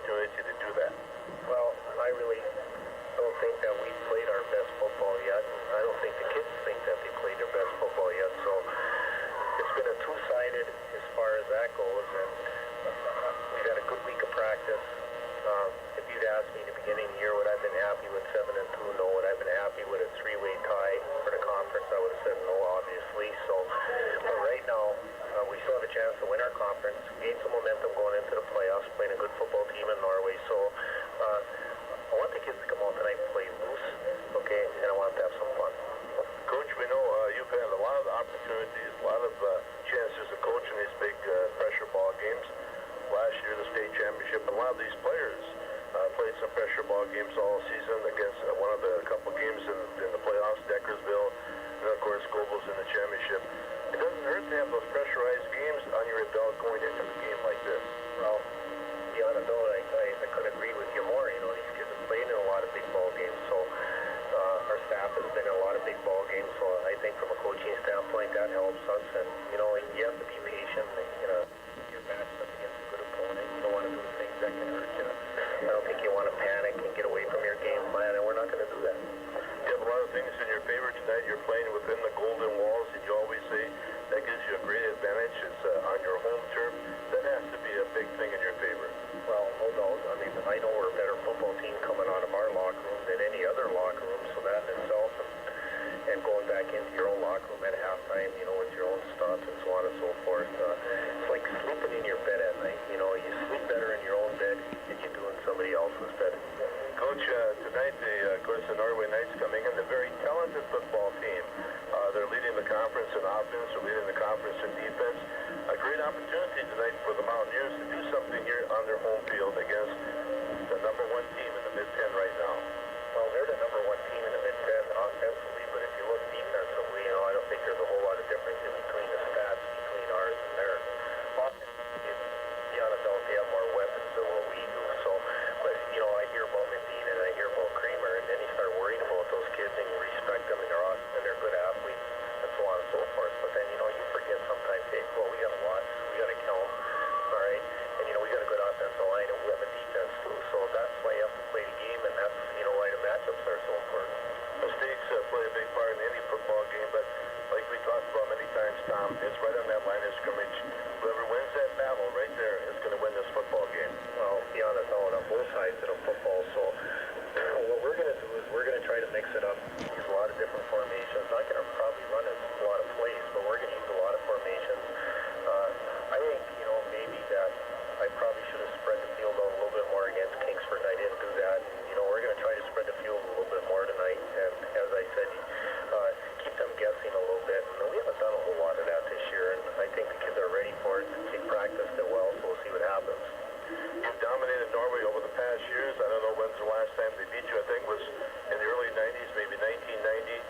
opportunity to do that? Well, I really don't think that we played our best football yet. I don't think the kids think that they played their best football yet. So it's been a two-sided as far as that goes. And we've had a good week of practice. If you'd asked me in the beginning of the year would I have been happy with 7-2, no. Would I have been happy with a three-way tie for the conference? I would have said no, obviously. So, but right now, we still have a chance to win our conference, gain some momentum going into the playoffs, playing a good football team in Norway. So I want the kids to come out tonight and play loose, okay, and I want to have some fun. Coach, we know you've had a lot of opportunities, a lot of chances to coach in these big pressure ball games. Last year, the state championship, and a lot of these players played some pressure ball games all season against one of the couple games in the playoffs, Deckersville, and of course, Goebels in the championship. It doesn't hurt to have those pressurized games on your belt going into a game like this. Well, to be honest, though, I couldn't agree with you more. You know, these kids have played in a lot of big ball games, so our staff has been in a lot of big ball games. So I think from a coaching standpoint, that helps us. And you know, you have to be patient. You know, you're matched up against a good opponent. You don't want to do things that can hurt you. I don't think you want to panic and get away from your game plan, and we're not going to do that. You have a lot of things in your favor tonight. You're playing within the golden walls, and you always say that gives you a great advantage. It's on your home turf. That has to be a big thing in your favor. Well, no doubt. I mean, I know we're a better football team coming out of our locker room than any other locker room, so that in itself, and going back into your own locker room at halftime, you know, with your own stuff and so on and so forth. It's like sleeping in your bed at night. You know, you sleep better in your own bed than you do in somebody else's bed. Coach, tonight, of course, the Norway Knights coming in, a very talented football team. They're leading the conference in offense, they're leading the conference in defense. A great opportunity tonight for the Mountaineers to do something here on their home field against the number one team in the Mid-10 right now. Well, they're the number one team in the Mid-10 offensively, but if you look defensively, you know, I don't think there's a whole lot of difference in between the stats between ours and theirs. Offensively, to be honest, they have more weapons than what we do. So, but you know, I hear about Medina and I hear about Creamer, and then you start worrying about those kids and you respect them and they're awesome and they're good athletes and so on and so forth. But then, you know, you forget sometimes, hey, well, we got to watch, we got to kill them, all right? And, you know, we got a good offensive line and we have a defense too. So that's why you have to play the game, and that's, you know, why the matchups are so important. Mistakes play a big part in any football game, but like we talked about many times, Tom, it's right on that line of scrimmage. Whoever wins that battle right there is going to win this football game. Well, to be honest, on both sides of the football. So what we're going to do is we're going to try to mix it up, use a lot of different formations. Not going to probably run a lot of plays, but we're going to use a lot of formations. I think, you know, maybe that I probably should have spread the field out a little bit more against Kingsford, and I didn't do that. And, you know, we're going to try to spread the field a little bit more tonight. And as I said, keep them guessing a little bit. And we haven't done a whole lot of that this year, and I think the kids are ready for it. They practiced it well, so we'll see what happens. You've dominated Norway over the past years. I don't know when's the last time they beat you. I think it was in the early 90s, maybe 1990.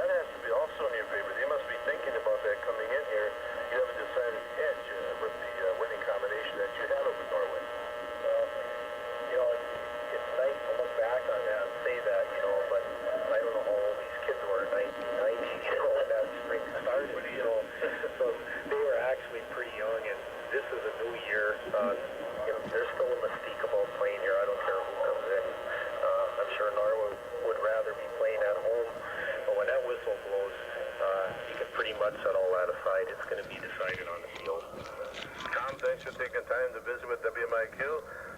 That has to be also in your favor. They must be thinking about that coming in here. You have a decided edge with the winning combination that you had over Norway. You know, it's nice to look back on that and say that, you know, but I don't know how old these kids were in 1990, you know, when that spring started, you know. So they were actually pretty young, and this is a new year. You know, there's still a mystique about playing here. I don't care who comes in. I'm sure Norway would rather be playing at home, but when that whistle blows, you can pretty much set all that aside. It's going to be decided on the field. Tom, thanks for taking time to visit with WMIQ.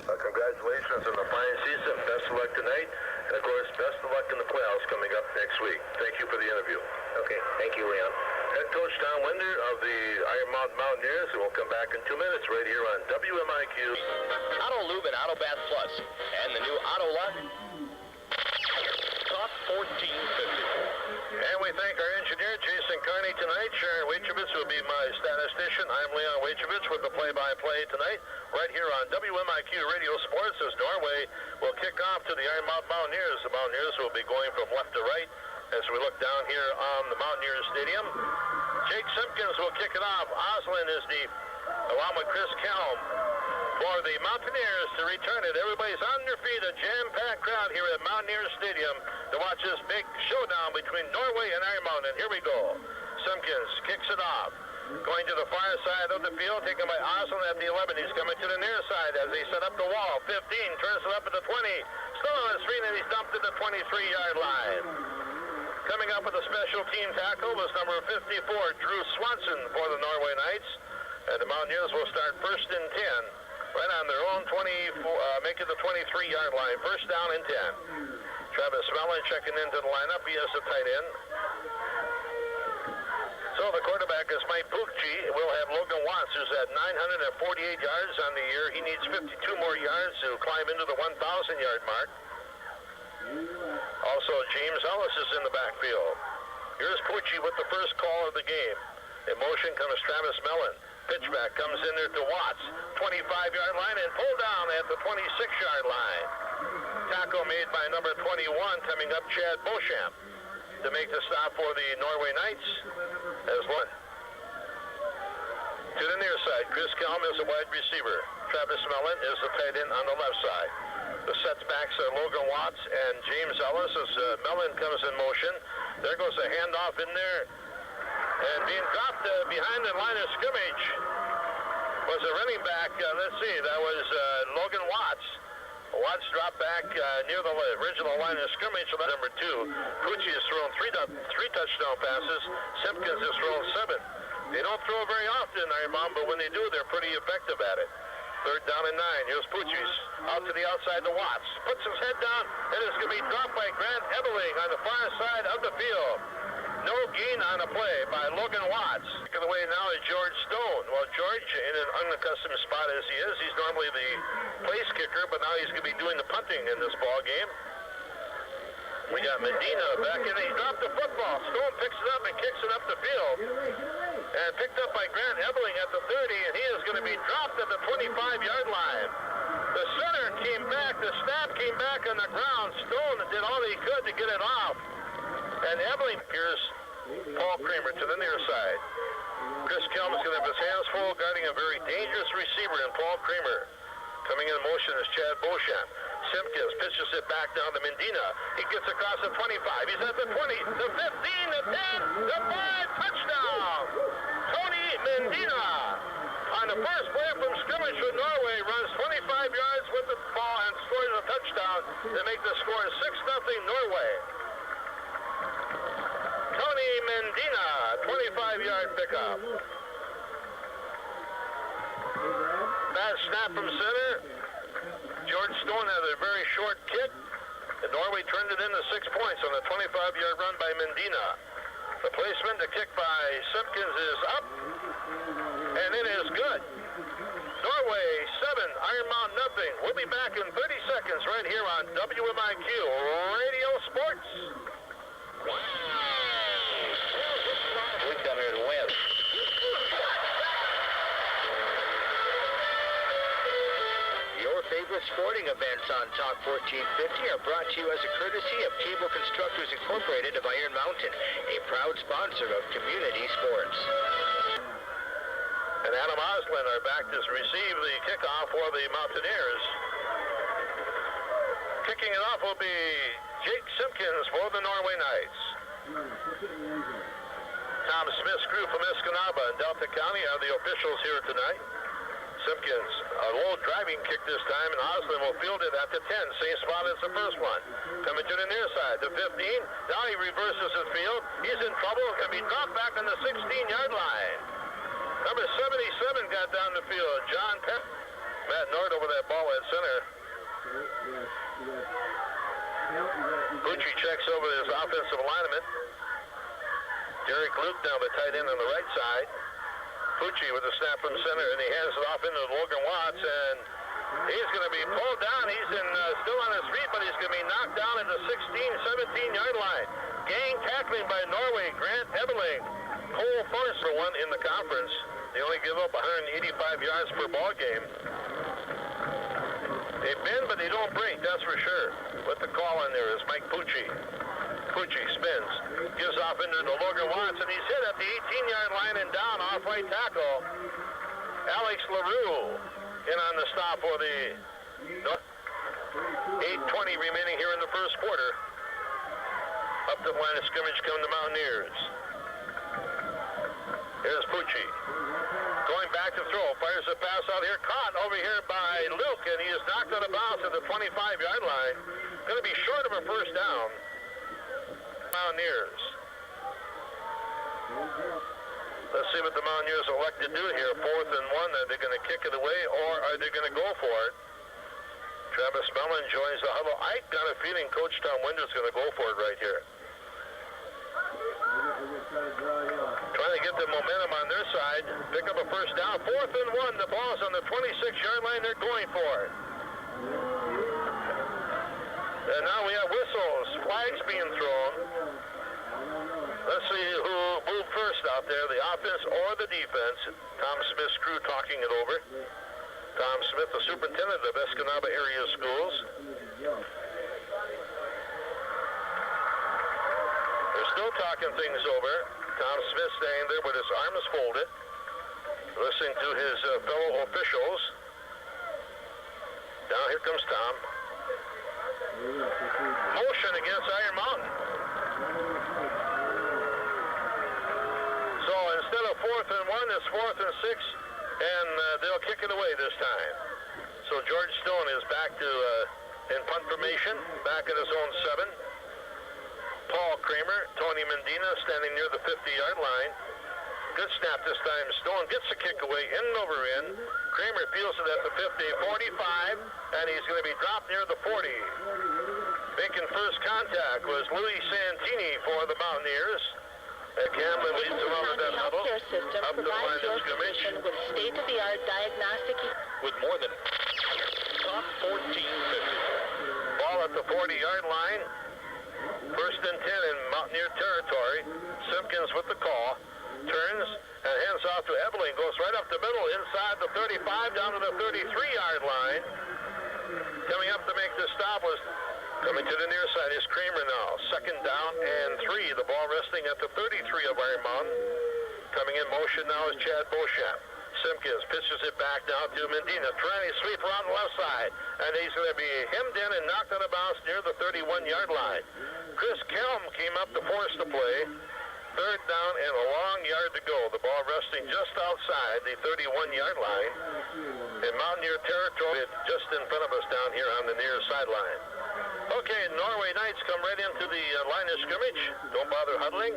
Congratulations on the fine season. Best of luck tonight. And, of course, best of luck in the playoffs coming up next week. Thank you for the interview. Okay. Thank you, Leon. Head coach Tom Winder of the Iron Mountain Mountaineers, and we'll come back in 2 minutes right here on WMIQ. Auto Lube and Auto Bath Plus, and the new Auto Lock. Talk 1450. And we thank our engineer, Jason Carney, tonight. Sharon Wachowicz will be my statistician. I'm Leon Wachowicz with the play-by-play tonight, right here on WMIQ Radio Sports, as Norway will kick off to the Iron Mountain Mountaineers. The Mountaineers will be going from left to right as we look down here on the Mountaineers Stadium. Jake Simpkins will kick it off. Oslin is deep, along with Chris Kelm. For the Mountaineers to return it. Everybody's on their feet, a jam-packed crowd here at Mountaineers Stadium to watch this big showdown between Norway and Iron Mountain. Here we go. Simpkins kicks it off. Going to the far side of the field, taken by Osland at the 11. He's coming to the near side as they set up the wall. 15, turns it up at the 20. Still on his feet, and he's dumped at the 23-yard line. Coming up with a special team tackle was number 54, Drew Swanson for the Norway Knights. And the Mountaineers will start first and 10, right on their own 24, make it the 23-yard line. First down and 10. Travis Mellon checking into the lineup. He is the tight end. So the quarterback is Mike Pucci. We'll have Logan Watts, who's at 948 yards on the year. He needs 52 more yards to climb into the 1,000-yard mark. Also, James Ellis is in the backfield. Here's Pucci with the first call of the game. In motion comes Travis Mellon. Pitchback comes in there to Watts. 25-yard line and pulled down at the 26-yard line. Tackle made by number 21, coming up Chad Beauchamp to make the stop for the Norway Knights as one. To the near side, Chris Kelm is a wide receiver. Travis Mellon is the tight end on the left side. The setbacks are Logan Watts and James Ellis as Mellon comes in motion. There goes a handoff in there. And being dropped behind the line of scrimmage was a running back. Let's see, that was Logan Watts. Watts dropped back near the original line of scrimmage. So that's number 2. Pucci has thrown three touchdown passes. Simpkins has thrown 7. They don't throw very often, Iron, but when they do, they're pretty effective at it. Third down and 9. Here's Pucci's out to the outside to Watts. Puts his head down, and it's going to be dropped by Grant Ebeling on the far side of the field. No gain on a play by Logan Watts. Taking away now is George Stone. Well, George, in an unaccustomed spot as he is, he's normally the place kicker, but now he's going to be doing the punting in this ball game. We got Medina back in. He dropped the football. Stone picks it up and kicks it up the field. And picked up by Grant Ebeling at the 30, and he is going to be dropped at the 25-yard line. The center came back. The snap came back on the ground. Stone did all he could to get it off. And Ebeling, here's Paul Kramer to the near side. Chris Kelm is going to have his hands full guarding a very dangerous receiver in Paul Kramer. Coming in motion is Chad Beauchamp. Simpkins pitches it back down to Medina. He gets across the 25. He's at the 20, the 15, the 10, the 5, touchdown! Tony Medina on the first play from scrimmage for Norway runs 25 yards with the ball and scores a touchdown to make the score 6-0 Norway. Tony Medina, 25-yard pickup. Bad snap from center. George Stone had a very short kick, and Norway turned it into 6 points on a 25-yard run by Medina. The placement, the kick by Simpkins is up, and it is good. Norway 7, Iron Mountain nothing. We'll be back in 30 seconds right here on WMIQ Radio Sports. We come here to win. Your favorite sporting events on Talk 1450 are brought to you as a courtesy of Cable Constructors Incorporated of Iron Mountain, a proud sponsor of community sports. And Adam Osland, our back, to receive the kickoff for the Mountaineers. Kicking it off will be Jake Simpkins for the Norway Knights. Tom Smith's crew from Escanaba and Delta County are the officials here tonight. Simpkins, a low driving kick this time, and Osland will field it at the 10. Same spot as the first one. Coming to the near side, the 15. Now he reverses his field. He's in trouble. Can be dropped back on the 16-yard line. Number 77 got down the field. John Penn. Matt Nord over that ball at center. Pucci checks over his offensive lineman. Derek Luke now the tight end on the right side. Pucci with a snap from center, and he hands it off into Logan Watts, and he's going to be pulled down. He's still on his feet, but he's going to be knocked down at the 16, 17-yard line. Gang tackling by Norway, Grant Ebeling. Cole Forrest for one in the conference. They only give up 185 yards per ball game. They bend, but they don't break, that's for sure. What the call in there is Mike Pucci. Pucci spins, gives off into the Logan Watts, and he's hit at the 18-yard line and down off right tackle. Alex LaRue in on the stop for the 8:20 remaining here in the first quarter. Up the line of scrimmage come the Mountaineers. Here's Pucci. Going back to throw. Fires a pass out here. Caught over here by Luke, and he is knocked out of bounds at the 25-yard line. Going to be short of a first down. Mountaineers. Let's see what the Mountaineers elect to do here. 4th and 1. Are they going to kick it away, or are they going to go for it? Travis Mellon joins the huddle. I got a feeling Coach Tom Winder's going to go for it right here. Trying to get the momentum on their side. Pick up a first down. 4th and 1. The ball's on the 26-yard line. They're going for it. And now we have whistles. Flags being thrown. Let's see who moved first out there, the offense or the defense. Tom Smith's crew talking it over. Tom Smith, the superintendent of Escanaba Area Schools. They're still talking things over. Tom Smith standing there with his arms folded, listening to his fellow officials. Now here comes Tom. Motion against Iron Mountain. So instead of 4th and 1, it's 4th and 6, and they'll kick it away this time. So George Stone is back to in punt formation, back at his own 7. Paul Kramer, Tony Medina standing near the 50-yard line. Good snap this time. Stone gets the kick away, in and over in. Kramer feels it at the 50, 45, and he's going to be dropped near the 40. Making first contact was Louis Santini for the Mountaineers. Camlin leads them over that huddle. Healthcare system Up to the line provides your of scrimmage. physician with state-of-the-art diagnostic. With more than top 14-50. Ball at the 40-yard line. 1st and 10 in Mountaineer territory. Simpkins with the call. Turns and hands off to Ebeling. Goes right up the middle, inside the 35, down to the 33-yard line. Coming up to make the stop was coming to the near side is Kramer now. 2nd down and 3. The ball resting at the 33 of Iron Mountain. Coming in motion now is Chad Beauchamp. Simpkins pitches it back now to Medina. Trying to sweep around the left side. And he's going to be hemmed in and knocked out of bounds near the 31-yard line. Chris Kelm came up to force the play. 3rd down and a long yard to go. The ball resting just outside the 31-yard line. In Mountaineer territory, just in front of us down here on the near sideline. Okay, Norway Knights come right into the line of scrimmage. Don't bother huddling.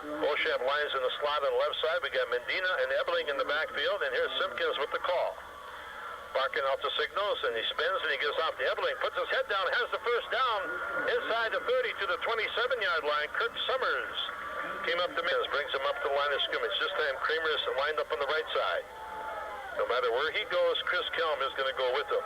Beauchamp lines in the slot on the left side. We got Medina and Ebeling in the backfield, and here's Simpkins with the call. Barking out the signals, and he spins, and he gives off to Ebeling. Puts his head down, has the first down inside the 30 to the 27-yard line. Kurt Summers came up to Mills, brings him up to the line of scrimmage. This time Kramer is lined up on the right side. No matter where he goes, Chris Kelm is going to go with him.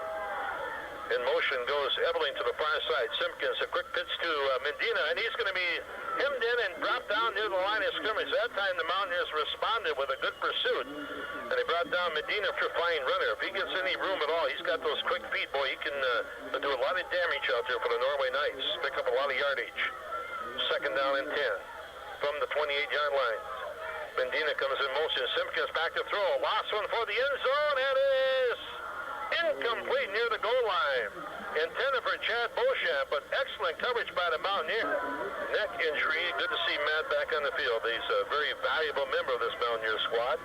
In motion goes Ebeling to the far side. Simpkins, a quick pitch to Medina, and he's going to be hemmed in and dropped down near the line of scrimmage. That time the Mountaineers responded with a good pursuit, and they brought down Medina for a fine runner. If he gets any room at all, he's got those quick feet, boy. He can do a lot of damage out there for the Norway Knights. Pick up a lot of yardage. 2nd down and 10 from the 28-yard line. Medina comes in motion. Simpkins back to throw. Last one for the end zone, and it is incomplete near the goal line. Intended for Chad Beauchamp, but excellent coverage by the Mountaineer. Neck injury. Good to see Matt back on the field. He's a very valuable member of this Mountaineer squad.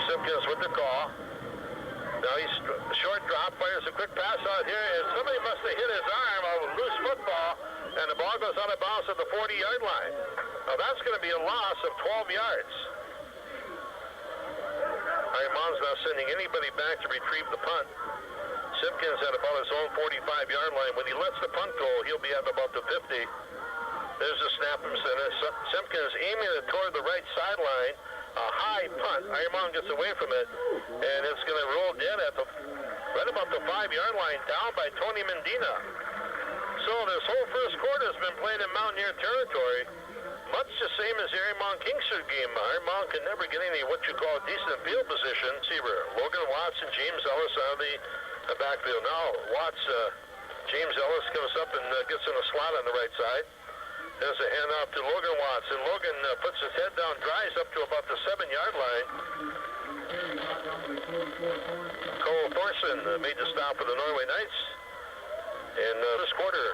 Simpkins with the call. Now he's short drop, fires a quick pass out here, and somebody must have hit his arm on a loose football, and the ball goes out of bounds at the 40-yard line. Now that's going to be a loss of 12 yards. Iron Mountain's not sending anybody back to retrieve the punt. Simpkins at about his own 45-yard line. When he lets the punt go, he'll be at about the 50. There's a snap from center. Simpkins aiming it toward the right sideline. A high punt. Iron Mountain gets away from it, and it's going to roll dead at the right about the 5-yard line, down by Tony Medina. So this whole first quarter has been played in Mountaineer territory, much the same as the Iron Mountain Kingsford game. Iron Mountain can never get any what you call decent field position. See where Logan Watts and James Ellis out of the backfield. Now Watts, James Ellis comes up and gets in a slot on the right side. There's a handoff to Logan Watts, and Logan puts his head down, drives up to about the 7-yard line. Cole Thorson made the stop for the Norway Knights in this quarter.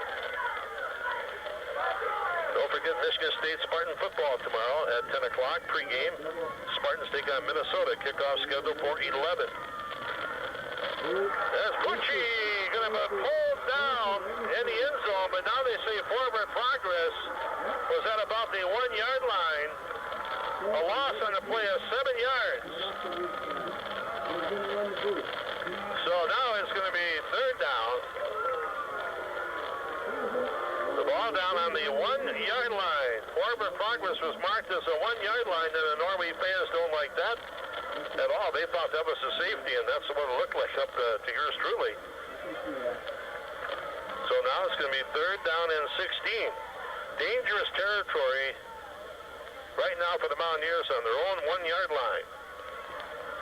Don't forget Michigan State Spartan football tomorrow at 10 o'clock pregame. Spartans take on Minnesota. Kickoff scheduled for 11. There's Bucci going to be pulled down in the end zone, but now they say forward progress was at about the 1-yard line. A loss on the play of 7 yards. So now it's going to be third down. The ball down on the 1-yard line. Forward progress was marked as a 1-yard line, and the Norway fans don't like that at all. They thought that was a safety, and that's what it looked like up to yours truly. So now it's going to be third down and 16. Dangerous territory right now for the Mountaineers on their own 1-yard line.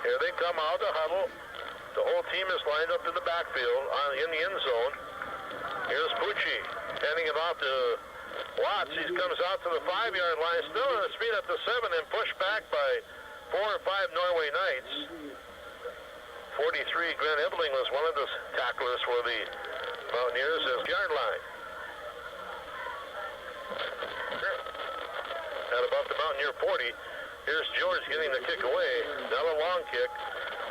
Here they come out of the huddle. The whole team is lined up in the backfield in the end zone. Here's Pucci handing it off to Watts. He comes out to the 5-yard line, still on his feet at the 7 and pushed back by 4 or 5 Norway Knights. 43, Grant Ebeling was one of the tacklers for the Mountaineers at yard line. At about the Mountaineer 40, here's George getting the kick away. Now a long kick.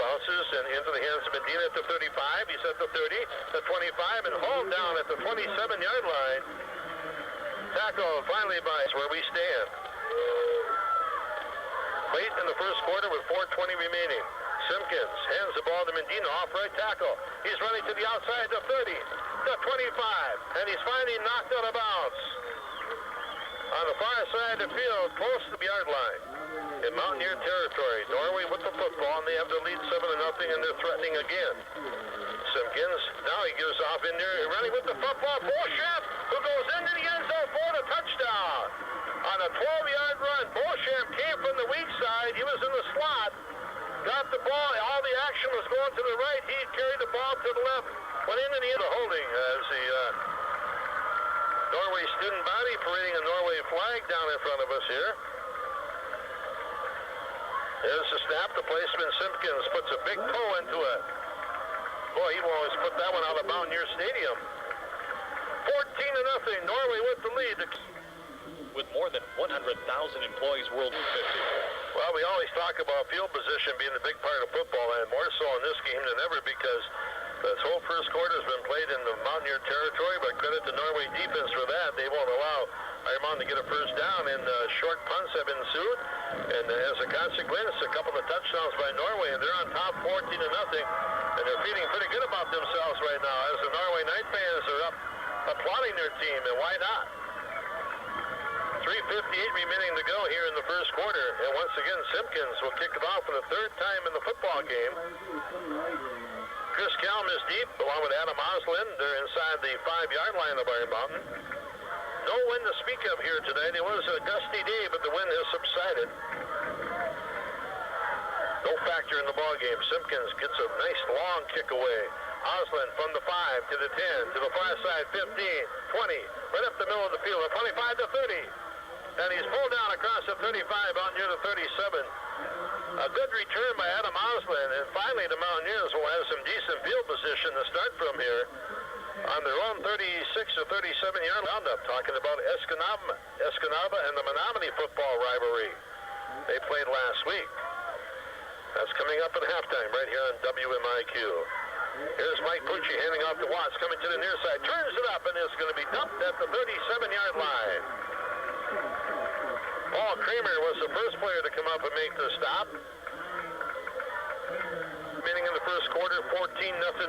Bounces and into the hands of Medina at the 35. He's at the 30, the 25, and hauled down at the 27-yard line. Tackle finally by where we stand. Late in the first quarter with 4:20 remaining. Simpkins hands the ball to Medina, off right tackle. He's running to the outside, the 30, the 25, and he's finally knocked out of bounds. On the far side of the field, close to the yard line. In Mountaineer territory, Norway with the football, and they have the lead 7-0, and they're threatening again. Simpkins, now he gives off in there, running with the football. Beauchamp, who goes into the end zone for the touchdown. On a 12-yard run, Beauchamp came from the weak side. He was in the slot, got the ball. All the action was going to the right. He carried the ball to the left, went into the end of holding as the Norway student body parading a Norway flag down in front of us here. There's the snap. The placement. Simpkins puts a big toe into it. Boy, he will always put that one out of Mountaineer Stadium. 14-0. Norway with the lead. With more than 100,000 employees worldwide. Well, we always talk about field position being a big part of football, and more so in this game than ever because this whole first quarter has been played in the Mountaineer territory, but credit to Norway defense for that. They won't allow Iron Mountain to get a first down, and short punts have ensued. And as a consequence, a couple of touchdowns by Norway, and they're on top 14-0, and they're feeling pretty good about themselves right now as the Norway Knight fans are up applauding their team, and why not? 3:58 remaining to go here in the first quarter, and once again, Simpkins will kick it off for the third time in the football game. Chris Kelm is deep, along with Adam Oslin. They're inside the 5-yard line of Iron Mountain. No wind to speak of here tonight. It was a gusty day, but the wind has subsided. No factor in the ball game. Simpkins gets a nice long kick away. Oslin from the 5 to the 10 to the far side, 15, 20, right up the middle of the field, 25 to 30. And he's pulled down across the 35 out near the 37. A good return by Adam Oslin, and finally the Mountaineers will have some decent field position to start from here on their own 36 or 37-yard roundup, talking about Escanaba and the Menominee football rivalry they played last week. That's coming up at halftime right here on WMIQ. Here's Mike Pucci handing off to Watts, coming to the near side, turns it up, and it's going to be dumped at the 37-yard line. Paul Kramer was the first player to come up and make the stop. Remaining in the first quarter, 14-0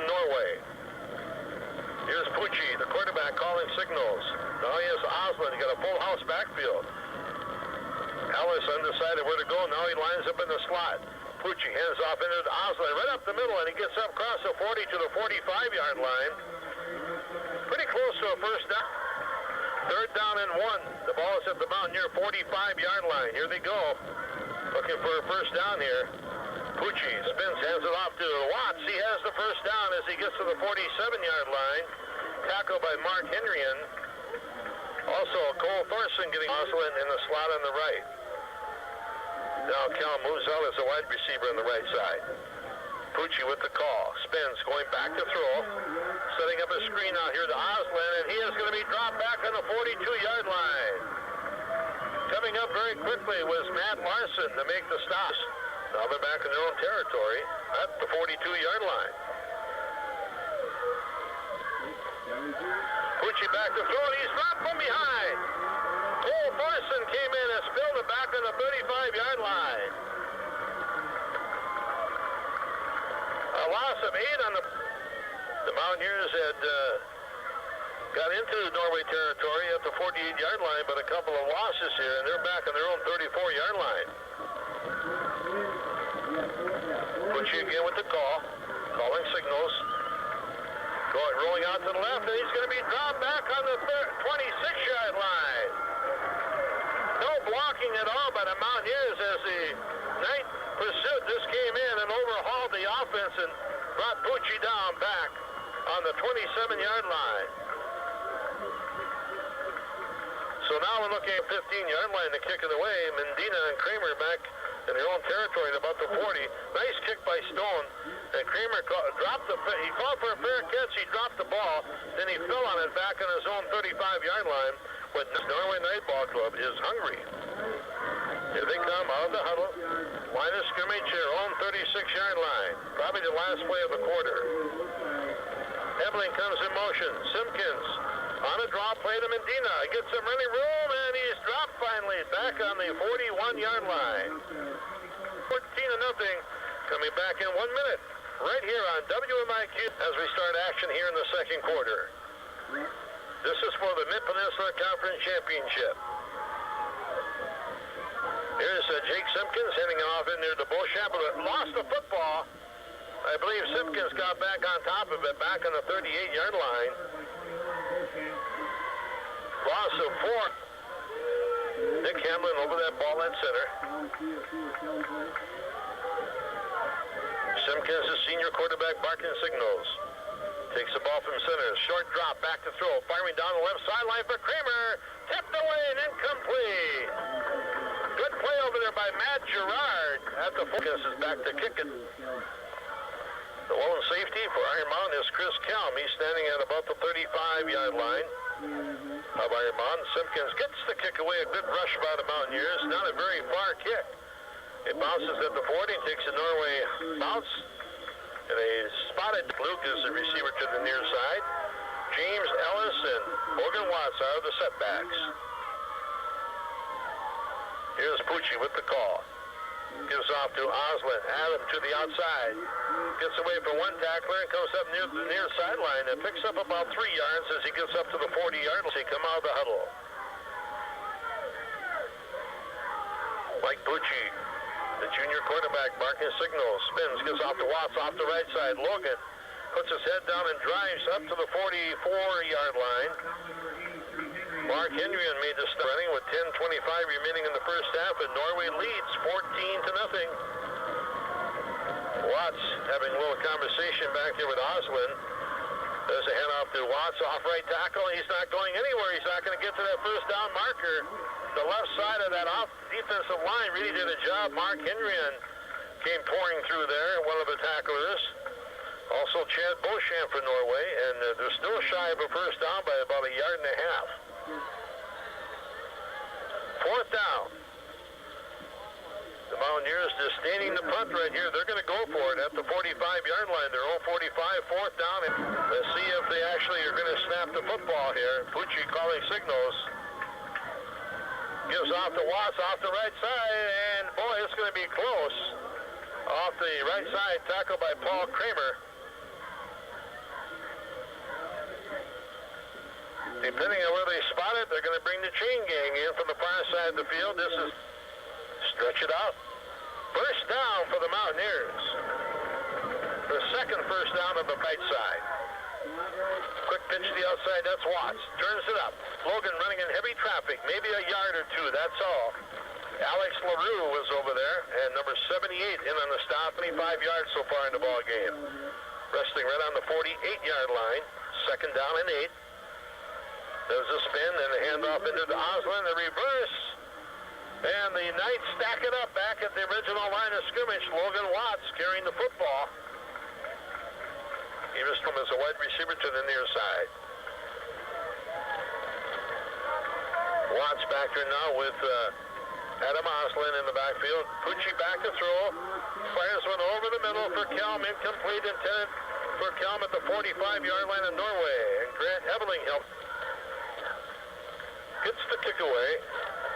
Norway. Here's Pucci, the quarterback, calling signals. Now he has Oslin. He got a full house backfield. Ellis undecided where to go. Now he lines up in the slot. Pucci hands off into Oslin, right up the middle, and he gets up across the 40 to the 45-yard line. Pretty close to a first down. Third down and 1. The ball is at the Mountaineer 45-yard line. Here they go. Looking for a first down here. Pucci spins, hands it off to Watts. He has the first down as he gets to the 47-yard line. Tackled by Mark Henrien. Also, Cole Thorson getting Oslin in the slot on the right. Now Cal moves out as a wide receiver on the right side. Pucci with the call. Spins, going back to throw. Setting up a screen out here to Osland, and he is going to be dropped back on the 42-yard line. Coming up very quickly was Matt Larson to make the stop. Now they're back in their own territory at the 42-yard line. Pucci back to throw, and he's dropped from behind. Cole Thorson came in and spilled it back on the 35-yard line. A loss of 8 on the Mountaineers had got into the Norway territory at the 48-yard line, but a couple of losses here, and they're back on their own 34-yard line. Pucci again with the call, calling signals. Rolling out to the left, and he's going to be dropped back on the 26-yard line. No blocking at all by the Mountaineers as the ninth pursuit just came in and overhauled the offense and brought Pucci down back on the 27-yard line. So now we're looking at 15-yard line to kick it away. Medina and Kramer back in their own territory at about the 40. Nice kick by Stone. And Kramer he called for a fair catch. He dropped the ball. Then he fell on it back on his own 35-yard line. But Norway Night Ball Club is hungry. Here they come out of the huddle. Line of scrimmage here, own 36-yard line. Probably the last play of the quarter. Ebling comes in motion. Simpkins on a draw play to Medina. Gets some running room, and he's dropped finally back on the 41-yard line. 14-0. Coming back in 1 minute. Right here on WMIQ as we start action here in the second quarter. This is for the Mid-Peninsula Conference Championship. Here's Jake Simpkins heading off in there to Beauchamp, but lost the football. I believe Simpkins got back on top of it, back on the 38-yard line. Loss of 4. Nick Hamlin over that ball at center. Simpkins, the senior quarterback, barking signals. Takes the ball from center. Short drop, back to throw. Firing down the left sideline for Kramer. Tipped away and incomplete. Good play over there by Matt Gerard. At the focus is back to kick it. The lone safety for Iron Mountain is Chris Kelm. He's standing at about the 35-yard line of Iron Mountain. Simpkins gets the kick away. A good rush by the Mountaineers. Not a very far kick. It bounces at the 40, takes a Norway bounce. And a spotted Luke is the receiver to the near side. James Ellis and Morgan Watts out of the setbacks. Here's Pucci with the call. Gives off to Osland. Adam to the outside. Gets away from one tackler and comes up near the near sideline and picks up about 3 yards as he gets up to the 40-yard line. He come out of the huddle. Mike Pucci, the junior quarterback, marking signals. Spins, gets off to Watts off the right side. Logan puts his head down and drives up to the 44-yard line. Mark Henryan made the start running with 10:25 remaining in the first half, and Norway leads 14-0. Watts having a little conversation back there with Osland. There's a handoff to Watts, off right tackle. He's not going anywhere. He's not going to get to that first down marker. The left side of that off defensive line really did a job. Mark Henryan came pouring through there, one of the tacklers. Also Chad Beauchamp for Norway, and they're still shy of a first down by about a yard and a half. Fourth down. The Mountaineers disdaining the punt right here. They're going to go for it at the 45-yard line. They're 0-45, fourth down. Let's see if they actually are going to snap the football here. Pucci calling signals. Gives off to Watts off the right side, and boy, it's going to be close. Off the right side, tackled by Paul Kramer. Depending on where they spot it, they're going to bring the chain gang in from the far side of the field. This is stretch it out. First down for the Mountaineers. The second first down on the right side. Quick pitch to the outside, that's Watts. Turns it up. Logan running in heavy traffic, maybe a yard or two, that's all. Alex LaRue was over there, and number 78 in on the stop, 25 yards so far in the ball game. Resting right on the 48-yard line. Second down and 8. There's a spin and a handoff into the Osland, a reverse. And the Knights stack it up back at the original line of scrimmage. Logan Watts carrying the football. He missed him as a wide receiver to the near side. Watts back there now with Adam Oslin in the backfield. Pucci back to throw. Fires one over the middle for Kelm. Incomplete, intended for Kelm at the 45-yard line of Norway. And Grant Ebeling helps. Gets the kick away.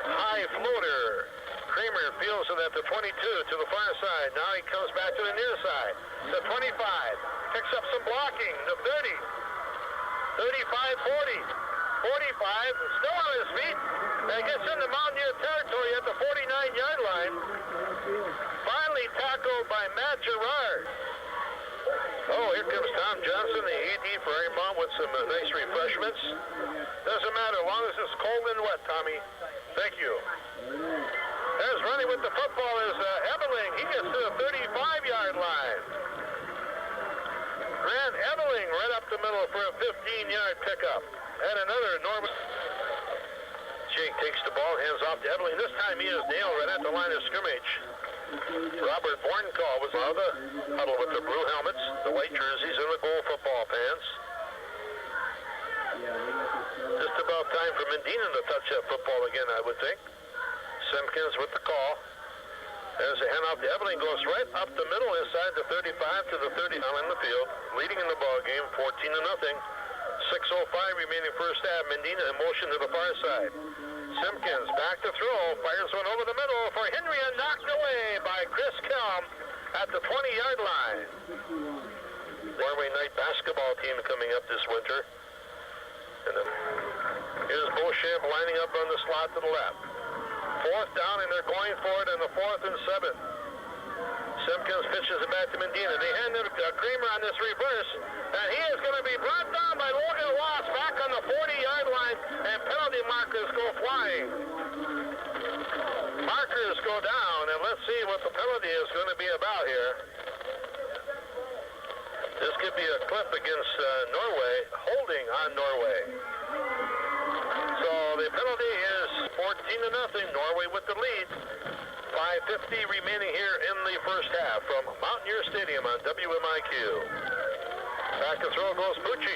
High floater. Kramer fields it at the 22 to the far side. Now he comes back to the near side. The 25. Picks up some blocking. The 30. 35, 40. 45, still on his feet, and gets into Mountaineer territory at the 49-yard line. Finally tackled by Matt Gerard. Oh, here comes Tom Johnson, the AD for Ironmount with some nice refreshments. Doesn't matter, as long as it's cold and wet, Tommy. Thank you. There's running with the football is Ebeling. He gets to the 35-yard line. Grant Ebeling right up the middle for a 15-yard pickup. And another Norway. Jake takes the ball, hands off to Ebeling. This time he is nailed right at the line of scrimmage. Robert Borncall was out of the huddle with the blue helmets, the white jerseys, and the gold football pants. Just about time for Medina to touch that football again, I would think. Simpkins with the call. There's a handoff to Ebeling, goes right up the middle inside the 35 to the 30 on in the field, leading in the ball game 14-0. 6:05 remaining first half. Medina in motion to the far side. Simpkins back to throw, fires one over the middle for Henry and knocked away by Chris Kelm at the 20-yard line. Norway night basketball team coming up this winter. And then here's Beauchamp lining up on the slot to the left. Fourth down, and they're going for it in the 4th and 7. Simpkins pitches it back to Medina. They hand it to Kramer on this reverse, and he is going to be brought down by Logan Watts back on the 40-yard line, and penalty markers go flying. Markers go down, and let's see what the penalty is going to be about here. This could be a clip against Norway, holding on Norway. So the penalty is 14-0, Norway with the lead. 5:50 remaining here in the first half from Mountaineer Stadium on WMIQ. Back to throw goes Pucci.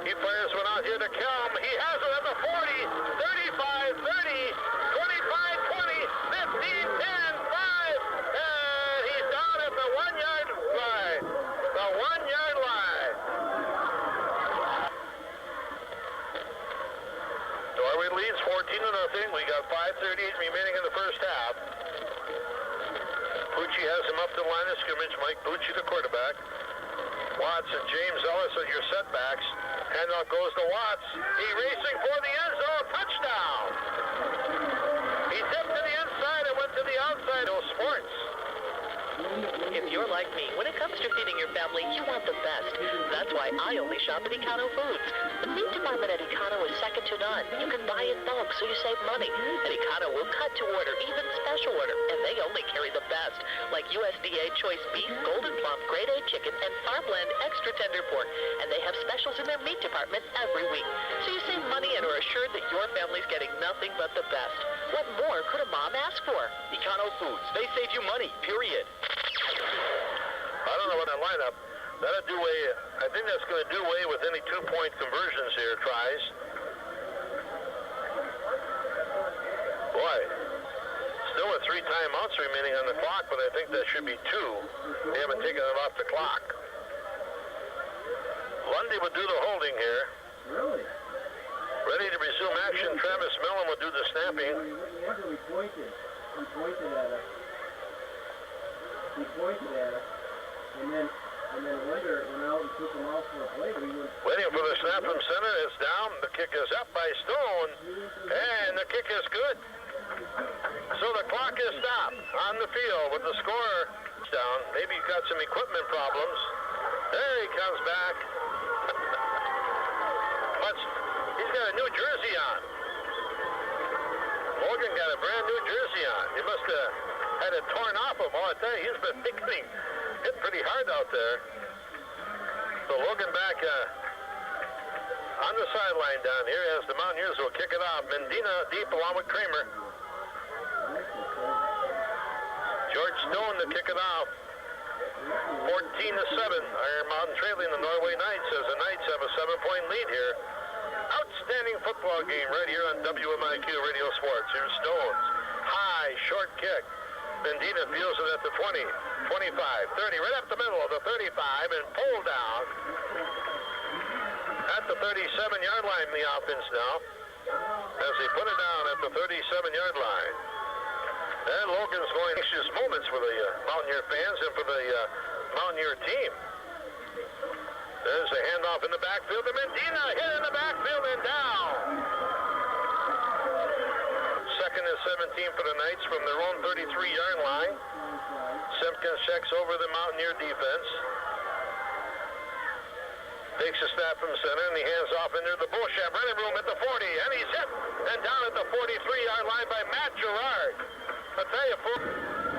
He fires one out here to Kelm. He has it at the 40, 35, 30, 25, 20, 15, 10, 5, and he's down at the 1-yard line. The 1-yard line. Norway leads 14-0. We got 5:38 remaining in the first half. Pucci has him up the line of scrimmage. Mike Pucci, the quarterback. Watts and James Ellis are your setbacks. Handoff goes to Watts. He racing for the end zone. Touchdown! He dipped to the inside and went to the outside. No sports. If you're like me, when it comes to feeding your family, you want the best. That's why I only shop at Econo Foods. The meat department at Econo is second to none. You can buy in bulk, so you save money. And Econo will cut to order, even special order. And they only carry the best, like USDA choice beef, golden plump, grade A chicken, and farmland extra tender pork. And they have specials in their meat department every week. So you save money and are assured that your family's getting nothing but the best. What more could a mom ask for? Econo Foods, they save you money, period. I don't know what that lineup. That'll do away. I think that's going to do away with any 2-point conversions here, tries. Boy, still with 3 timeouts remaining on the clock, but I think that should be 2. They haven't taken it off the clock. Lundy will do the holding here. Really? Ready to resume action. Travis Mellon will do the snapping. He pointed. He pointed at us. He pointed at us, and then Winder went out and took him off for a play. Waiting for the snap from center. It's down. The kick is up by Stone, and the kick is good. So the clock is stopped on the field with the score down. Maybe he's got some equipment problems. There he comes back. But he's got a new jersey on. Logan got a brand new jersey on. He must have had it torn off him. All I tell you, he's been getting hit pretty hard out there. So Logan back on the sideline down here as the Mountaineers will kick it off. Medina deep along with Kramer. George Stone to kick it off. 14-7. Iron Mountain trailing the Norway Knights as the Knights have a 7-point lead here. Outstanding football game right here on WMIQ Radio Sports. Here's Stones. High, short kick. Mendina feels it at the 20, 25, 30, right up the middle of the 35 and pulled down at the 37-yard line. The offense now as they put it down at the 37-yard line. And Logan's going anxious moments for the Mountaineer fans and for the Mountaineer team. There's a handoff in the backfield to Mendina, hit in the backfield and down. Second and 17 for the Knights from their own 33-yard line. Simpkins checks over the Mountaineer defense. Takes a snap from center and he hands off into the Beauchamp running room at the 40. And he's hit and down at the 43-yard line by Matt Gerard. I'll tell you,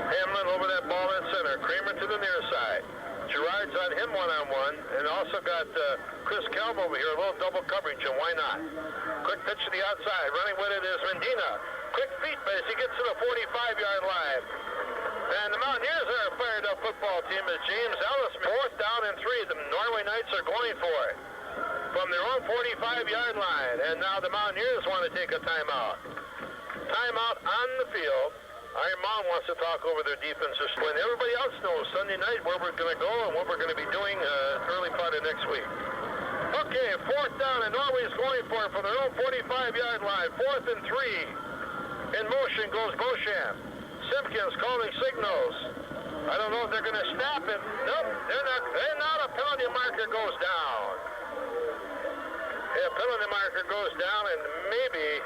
Hamlin over that ball at center. Kramer to the near side. Gerard's on him one-on-one, and also got Chris Kelm over here, a little double coverage, and why not? Quick pitch to the outside. Running with it is Mendina. Quick feet, but as he gets to the 45-yard line. And the Mountaineers are a fired-up football team as James Ellis, 4th down and 3. The Norway Knights are going for it from their own 45-yard line, and now the Mountaineers want to take a timeout. Timeout on the field. Iron Mountain wants to talk over their defenses when everybody else knows Sunday night where we're going to go and what we're going to be doing early part of next week. Okay, 4th down, and Norway's going for it from their own 45-yard line. 4th and 3. In motion goes Beauchamp. Simpkins calling signals. I don't know if they're going to snap it. Nope, they're not. And now the penalty marker goes down. Yeah, penalty marker goes down, and maybe...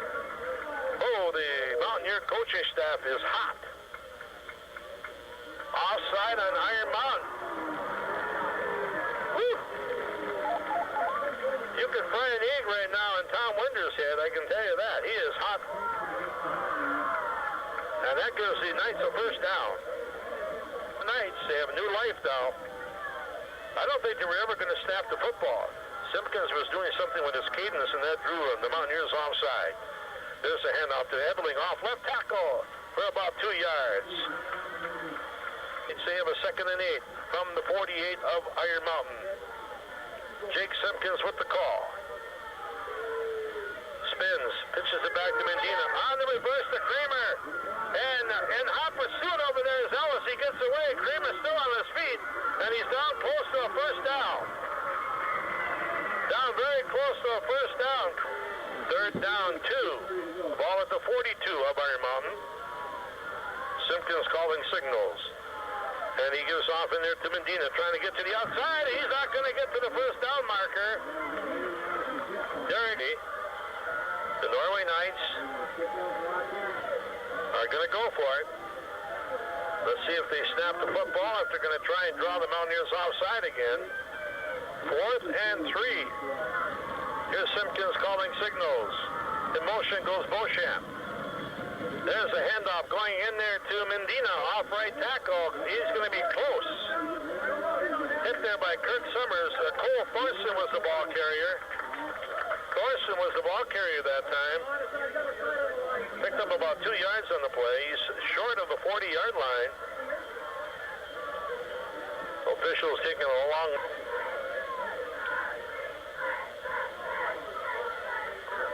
Oh, the Mountaineer coaching staff is hot. Offside on Iron Mountain. Woo! You can fry an egg right now in Tom Winder's head, I can tell you that. He is hot. And that gives the Knights a first down. The Knights, they have new life now. I don't think they were ever going to snap the football. Simpkins was doing something with his cadence, and that drew the Mountaineers offside. There's a handoff to Ebeling off left tackle for about 2 yards. They have a 2nd and 8 from the 48 of Iron Mountain. Jake Simpkins with the call. Spins, pitches it back to Mendina. On the reverse to Kramer. And in hot pursuit over there is Ellis. He gets away. Kramer's still on his feet. And he's down close to a first down. Down very close to a first down. 3rd down, 2. Ball at the 42 of Iron Mountain. Simpkins calling signals. And he gives off in there to Mendina, trying to get to the outside. He's not going to get to the first down marker. Derrick, the Norway Knights are going to go for it. Let's see if they snap the football, if they're going to try and draw the Mountaineers offside again. 4th and 3. Here's Simpkins calling signals. In motion goes Beauchamp. There's a handoff going in there to Mendina, off right tackle. He's going to be close. Hit there by Kirk Summers. Cole Thorson was the ball carrier. Thorson was the ball carrier that time. Picked up about 2 yards on the play. He's short of the 40-yard line. Officials taking a long...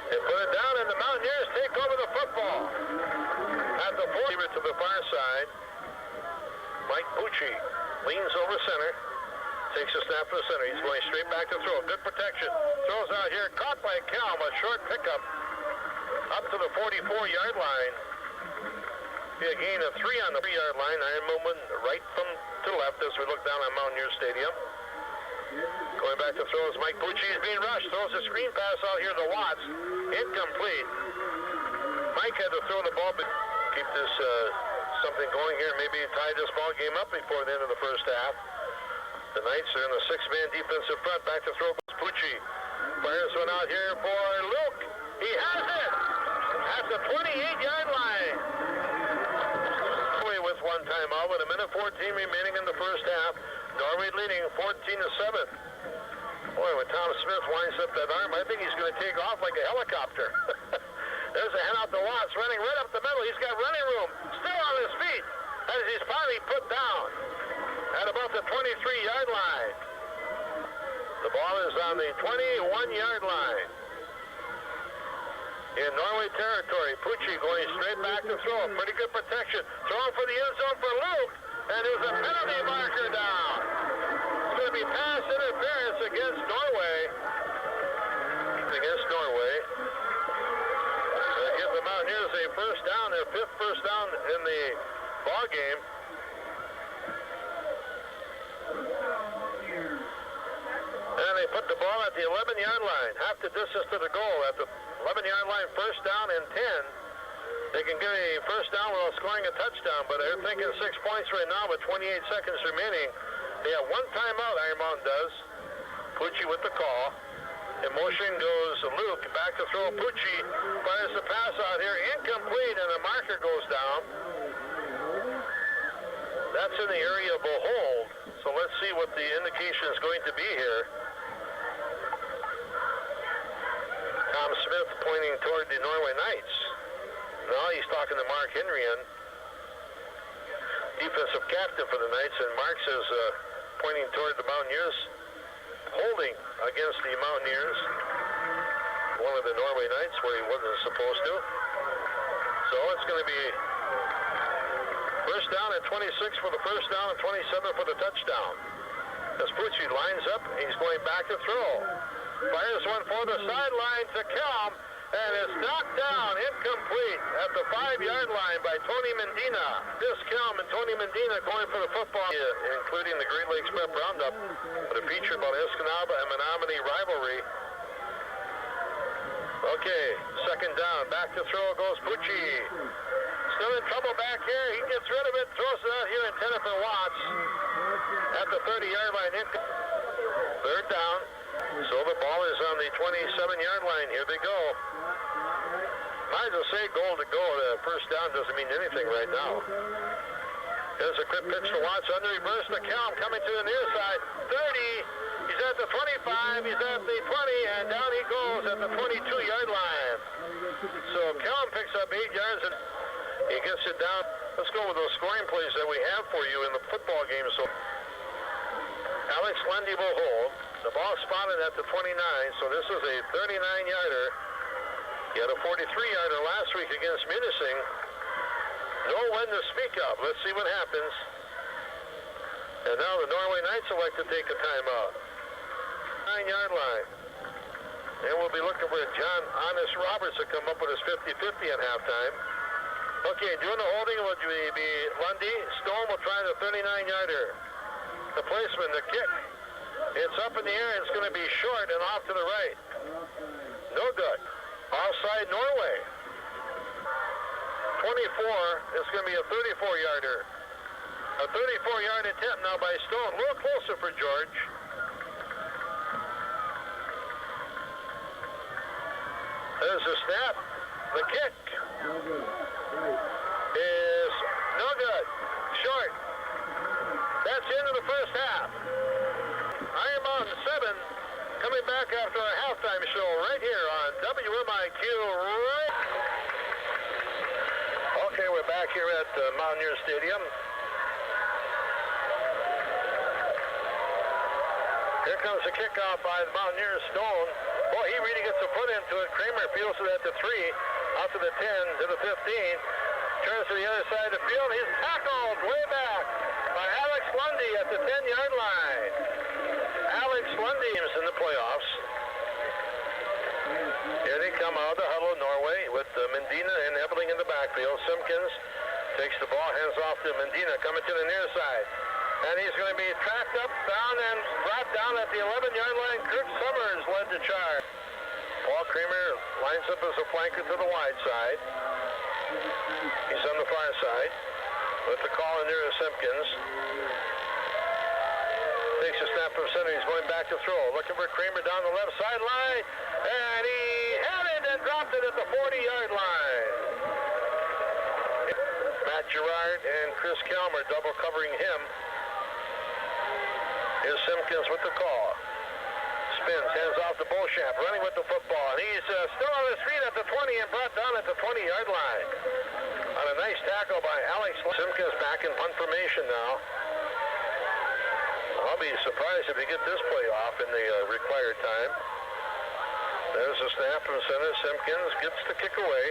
They put it down, and the Mountaineers take over the football. At the 40 to the far side, Mike Pucci leans over center, takes a snap from the center. He's going straight back to throw. Good protection. Throws out here, caught by Kelm, a short pickup up to the 44-yard line. Be a gain of 3 on the 3-yard line. Iron movement right from to left as we look down on Mountaineer Stadium. Going back to throws, Mike Pucci is being rushed. Throws a screen pass out here to Watts. Incomplete. Mike had to throw the ball, but keep this something going here. Maybe tie this ball game up before the end of the first half. The Knights are in the 6-man defensive front. Back to throw goes Pucci. Fires one out here for Luke. He has it at the 28-yard line. With 1 timeout with 1:14 remaining in the first half. Norway leading 14-7. Boy, when Tom Smith winds up that arm, I think he's going to take off like a helicopter. There's a handout to Watts running right up the middle. He's got running room. Still on his feet as he's finally put down. at about the 23-yard line. The ball is on the 21-yard line. In Norway territory, Pucci going straight back to throw. Pretty good protection. Throwing for the end zone for Luke. And there's a penalty marker down. It's going to be pass interference against Norway. Against Norway. They give the Mountaineers a first down, their 5th first down in the ball game. And they put the ball at the 11-yard line, half the distance to the goal. At the 11-yard line, first down and 10. They can get a first down without scoring a touchdown, but they're thinking 6 points right now with 28 seconds remaining. They have one timeout, Iron Mountain does. Pucci with the call. In motion goes Luke, back to throw. Pucci fires the pass out here, incomplete, and the marker goes down. That's in the area of a hold, so let's see what the indication is going to be here. Tom Smith pointing toward the Norway Knights. Now he's talking to Mark Henrian, defensive captain for the Knights, and Mark says pointing toward the Mountaineers, holding against the Mountaineers, one of the Norway Knights where he wasn't supposed to. So it's going to be first down at 26 for the first down and 27 for the touchdown. As Pucci lines up, he's going back to throw. Fires one for the sideline to Kelm, and it's knocked down, incomplete, at the 5-yard line by Tony Medina. This Kelm and Tony Medina going for the football, including the Great Lakes Prep Roundup, but a feature about Escanaba and Menominee rivalry. Okay, second down, back to throw goes Pucci. Still in trouble back here. He gets rid of it, throws it out here intended for Watts at the 30-yard line. Third down. So the ball is on the 27-yard line. Here they go. Might as well say goal to go. The first down doesn't mean anything right now. There's a quick pitch to Watts under reverse to Kelm coming to the near side. 30. He's at the 25. He's at the 20. And down he goes at the 22-yard line. So Kelm picks up 8 yards and he gets it down. Let's go with those scoring plays that we have for you in the football game. So Alex Lundy will hold. The ball spotted at the 29, so this is a 39-yarder. He had a 43-yarder last week against Munising. No win to speak of. Let's see what happens. And now the Norway Knights elect to take a timeout. 9-yard line. And we'll be looking for John Honest Roberts to come up with his 50-50 at halftime. Okay, doing the holding will be Lundy. Stone will try the 39-yarder. The placement, the kick. It's up in the air. It's going to be short and off to the right. No good. Offside Norway. 24. It's going to be a 34-yarder. A 34-yard attempt now by Stone. A little closer for George. There's a snap. The kick is no good. Short. That's the end of the first half. Iron Mountain 7 coming back after our halftime show right here on WMIQ. Okay, we're back here at Mountaineer Stadium. Here comes the kickoff by the Mountaineers. Stone. Boy, he really gets a foot into it. Kramer fields it at the 3, out to the 10, to the 15. Turns to the other side of the field. He's tackled way back by Alex Lundy at the 10-yard line. Alex Lundy is in the playoffs. Here they come out of the huddle, Norway, with Medina and Ebeling in the backfield. Simpkins takes the ball, hands off to Medina, coming to the near side. And he's going to be tracked up, down, and brought down at the 11-yard line. Kirk Summers led the charge. Paul Kramer lines up as a flanker to the wide side. He's on the far side. With the call in there to Simpkins. Takes a snap from center. He's going back to throw. Looking for Kramer down the left sideline. And he had it and dropped it at the 40-yard line. Matt Gerard and Chris Kelmer double covering him. Here's Simpkins with the call. Spins, hands off to Beauchamp, running with the football. And he's still on his feet at the 20 and brought down at the 20-yard line. On a nice tackle by Alex. Simpkins back in punt formation now. I'll be surprised if we get this play off in the required time. There's a snap from center. Simpkins gets the kick away.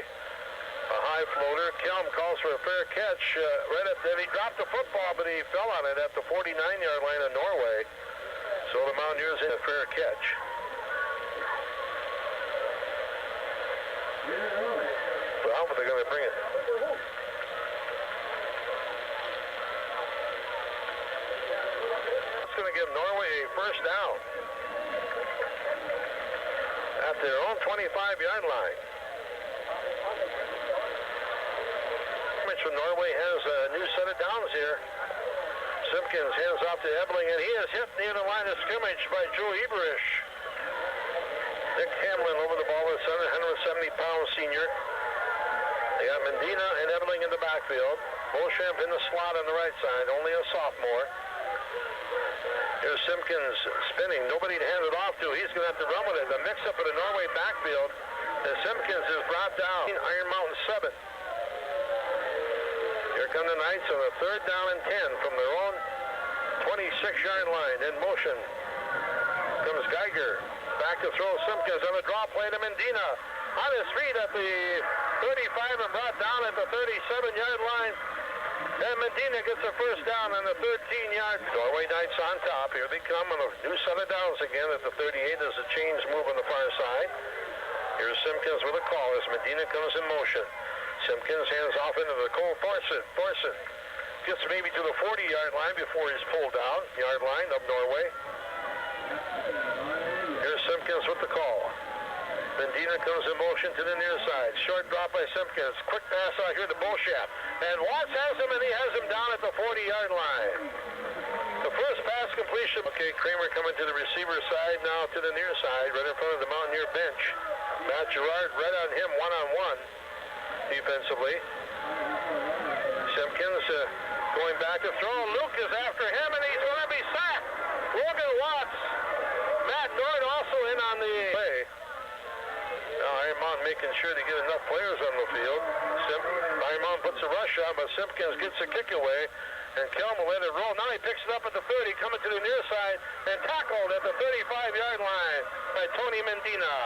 A high floater. Kelm calls for a fair catch. He dropped the football, but he fell on it at the 49-yard line of Norway. So the Mountaineers in a fair catch. So how are they going to bring it? It's going to give Norway a first down at their own 25-yard line. From Norway has a new set of downs here. Simpkins hands off to Ebling, and he is hit near the line of scrimmage by Joe Eberish. Nick Hamlin over the ball at center, 170-pound senior. They got Medina and Ebling in the backfield. Beauchamp in the slot on the right side, only a sophomore. Here's Simpkins spinning, nobody to hand it off to. He's going to have to run with it. The mix-up of the Norway backfield, and Simpkins is brought down. Iron Mountain 7. Here come the Knights on a 3rd down and 10 from their own 26-yard line. In motion comes Geiger. Back to throw Simpkins on a draw play to Medina. On his feet at the 35 and brought down at the 37-yard line. And Medina gets a first down on the 13-yard. Norway Knights on top. Here they come on a new set of downs again at the 38 as the chains move on the far side. Here's Simpkins with a call as Medina comes in motion. Simpkins hands off into the Cole Thorson. Thorson gets maybe to the 40-yard line before he's pulled down. Yard line of Norway. Here's Simpkins with the call. Medina comes in motion to the near side. Short drop by Simpkins. Quick pass out here to Beauchamp. And Watts has him, and he has him down at the 40-yard line. The first pass completion. Okay, Kramer coming to the receiver side, now to the near side, right in front of the Mountaineer bench. Matt Gerard right on him, one-on-one. Defensively. Simpkins going back to throw. Luke is after him, and he's going to be sacked. Logan Watts. Matt Nord also in on the play. Now Iron Mountain making sure to get enough players on the field. Iron Mountain puts a rush on, but Simpkins gets a kick away, and Kelm will let it roll. Now he picks it up at the 30, coming to the near side, and tackled at the 35-yard line by Tony Medina.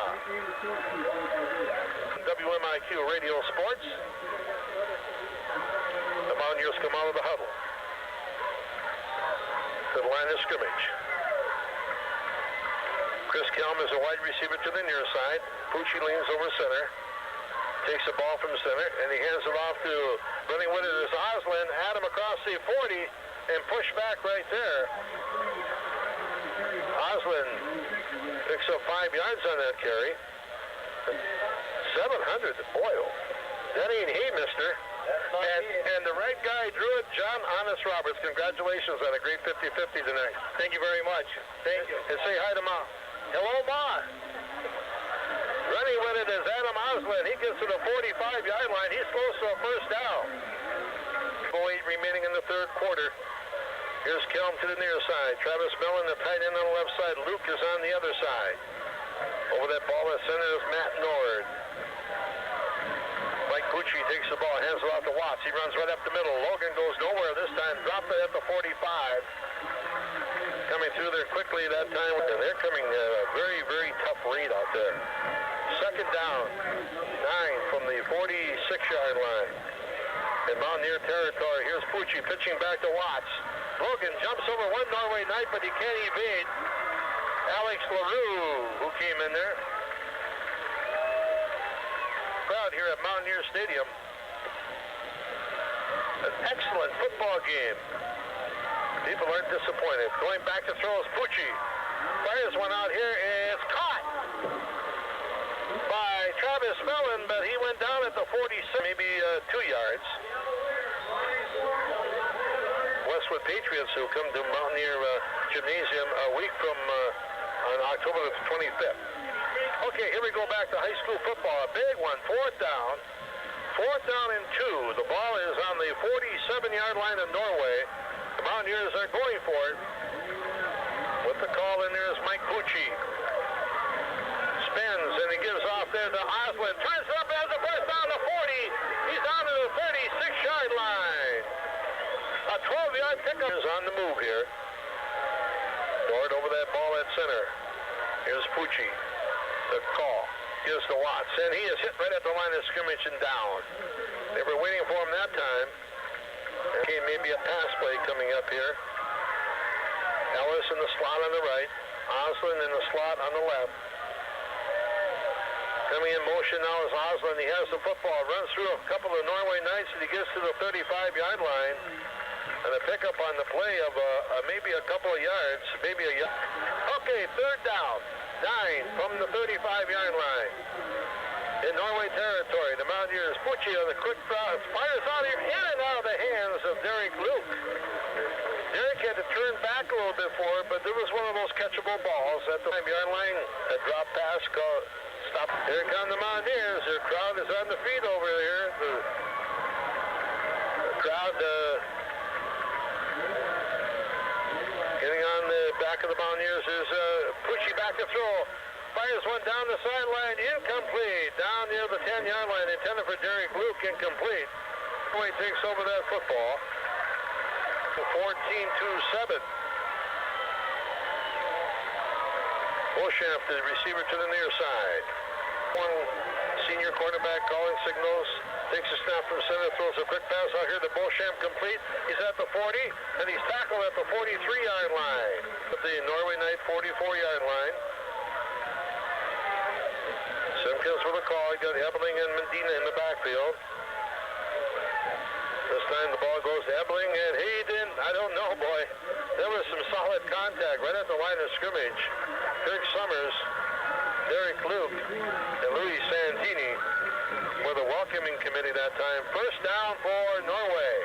WMIQ Radio Sports. The Mountaineers come out of the huddle to the line of scrimmage. Chris Kelm is a wide receiver to the near side. Pucci leans over center. Takes the ball from center, and he hands it off to, running with it is Oslin. Had him across the 40 and push back right there. Oslin picks up 5 yards on that carry. 700, boy, that ain't he, mister. And the right guy drew it, John Honest Roberts. Congratulations on a great 50-50 tonight. Thank you very much. Thank you. And say hi to Ma. Hello, Ma. Running with it is Adam Oslin. He gets to the 45-yard line. He's close to a first down. 8 remaining in the third quarter. Here's Kelm to the near side. Travis Mellon, the tight end on the left side. Luke is on the other side. Over that ball at center is Matt Nord. Mike Pucci takes the ball, hands it off to Watts. He runs right up the middle. Logan goes nowhere this time. Dropped it at the 45. Coming through there quickly that time. And they're coming at a very, very tough rate out there. Second down. 9 from the 46-yard line. In Mountaineer territory. Here's Pucci pitching back to Watts. Logan jumps over one Norway Knight, but he can't evade Alex LaRue, who came in there. Crowd here at Mountaineer Stadium. An excellent football game. People aren't disappointed. Going back to throw is Pucci. Fires one out here. It's caught by Travis Mellon, but he went down at the 46, maybe 2 yards. Westwood Patriots, who come to Mountaineer Gymnasium a week from on October the 25th. Okay, here we go back to high school football. A big one, 4th down. 4th down and 2. The ball is on the 47-yard line of Norway. The Mountaineers are going for it. With the call in there is Mike Pucci. Spins and he gives off there to Oslin. Turns it up as the first down to 40. He's down to the 36-yard line. A 12-yard pickup is on the move here. over that ball at center. Here's Pucci. The call. Gives to Watts. And he is hit right at the line of scrimmage and down. They were waiting for him that time. Okay, maybe a pass play coming up here. Ellis in the slot on the right. Oslin in the slot on the left. Coming in motion now is Oslin. He has the football. Runs through a couple of Norway Knights and he gets to the 35-yard line. And a pickup on the play of maybe a couple of yards. Maybe a yard. Okay, third down. 9 from the 35-yard line. In Norway territory, the Mountaineers. Pucci on the quick cross. Fires out here in and out of the hands of Derek Luke. Derek had to turn back a little bit for it, but there was one of those catchable balls at the 5-yard line. A drop pass called. Stop. Here come the Mountaineers. Their crowd is on the feet over here. The crowd getting on the back of the Mountaineers is Pucci back to throw. Fires one down the sideline. Incomplete. Down near the 10-yard line. Intended for Derek Luke. Incomplete. Norway takes over that football. 14-7. Beauchamp, the receiver to the near side. One senior quarterback calling signals. Takes a snap from center, throws a quick pass out here to Beauchamp, complete. He's at the 40, and he's tackled at the 43-yard line. At the Norway Knight 44-yard line. Simpkins with a call. He got Ebling and Medina in the backfield. This time the ball goes to Ebling, and he didn't, I don't know, boy. There was some solid contact right at the line of scrimmage. Kirk Summers, Derek Luke, and Louis Santini were the welcoming committee that time. First down for Norway.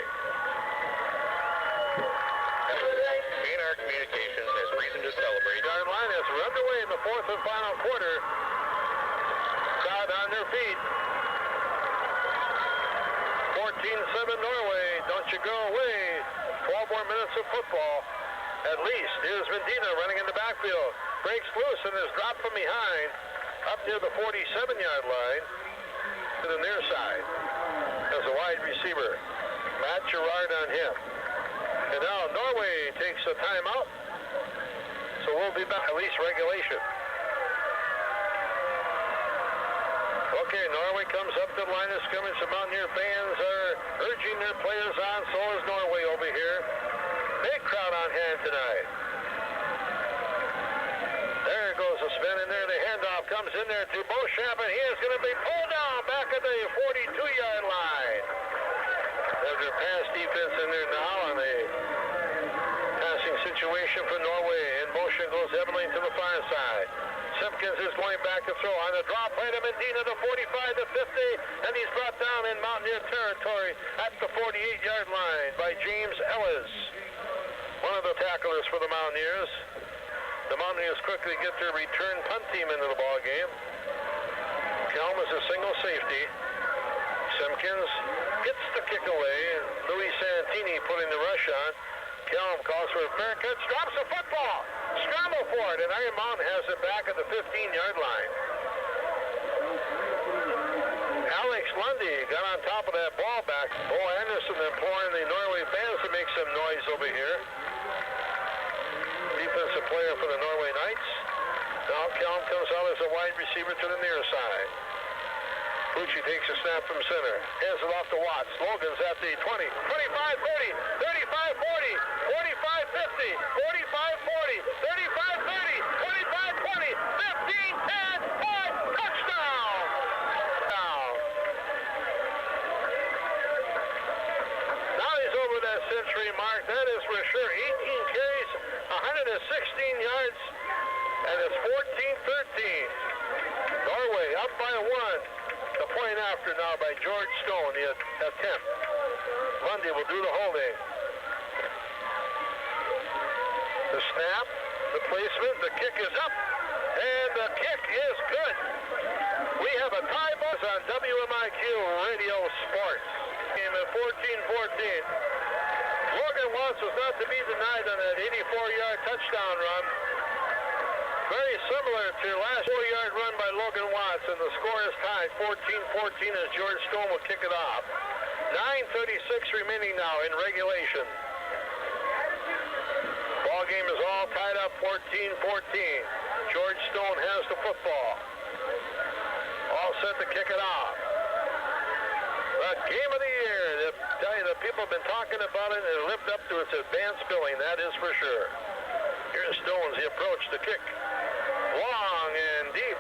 BNR Communications has reason to celebrate. Yard line as we're underway in the fourth and final quarter. Crowd on their feet. 14-7 Norway. Don't you go away. 12 more minutes of football. At least. Here's Medina running in the backfield. Breaks loose and is dropped from behind. Up near the 47-yard line. To the near side. As a wide receiver. Matt Gerard on him. And now Norway takes a timeout. So we'll be back. At least regulation. Okay, Norway comes up to the line of scrimmage. The Mountaineer fans are urging their players on. So is Norway over here. Big crowd on hand tonight. There goes a spin in there. The handoff comes in there to Beauchamp, and he is going to be pulled down back at the 42-yard line. There's their pass defense in there now on a passing situation for Norway. And motion goes Ebeling to the far side. Simpkins is going back to throw on the draw play to Medina, the 45 to 50, and he's brought down in Mountaineer territory at the 48-yard line by James Ellis, one of the tacklers for the Mountaineers. The Mountaineers quickly get their return punt team into the ball game. Kelm is a single safety. Simpkins gets the kick away, and Louis Santini putting the rush on. Kelm calls for a fair catch, drops the football. Scramble for it, and Iron Mountain has it back at the 15-yard line. Alex Lundy got on top of that ball back. Bo Anderson imploring the Norway fans to make some noise over here. Defensive player for the Norway Knights. Now Kelm comes out as a wide receiver to the near side. Pucci takes a snap from center. Hands it off to Watts. Logan's at the 20, 25, 40, 35, 40, 45, 50, 45, 40, 35, 30, 25, 20, 15, 10, 5, touchdown! Now he's over that century mark. That is for sure. 18 carries, 116 yards, and it's 14-13. Norway up by 1. The point after now by George Stone, the attempt. Lundy will do the holding. The snap, the placement, the kick is up, and the kick is good. We have a tie buzz on WMIQ Radio Sports. Game at 14-14. Logan Watts was not to be denied on that 84-yard touchdown run. Very similar to last 4-yard run by Logan Watts, and the score is tied 14-14 as George Stone will kick it off. 9:36 remaining now in regulation. Ball game is all tied up 14-14. George Stone has the football. All set to kick it off. The game of the year. The people have been talking about it and it lived up to its advanced billing, that is for sure. Here's Stone's the approach to kick. Long and deep.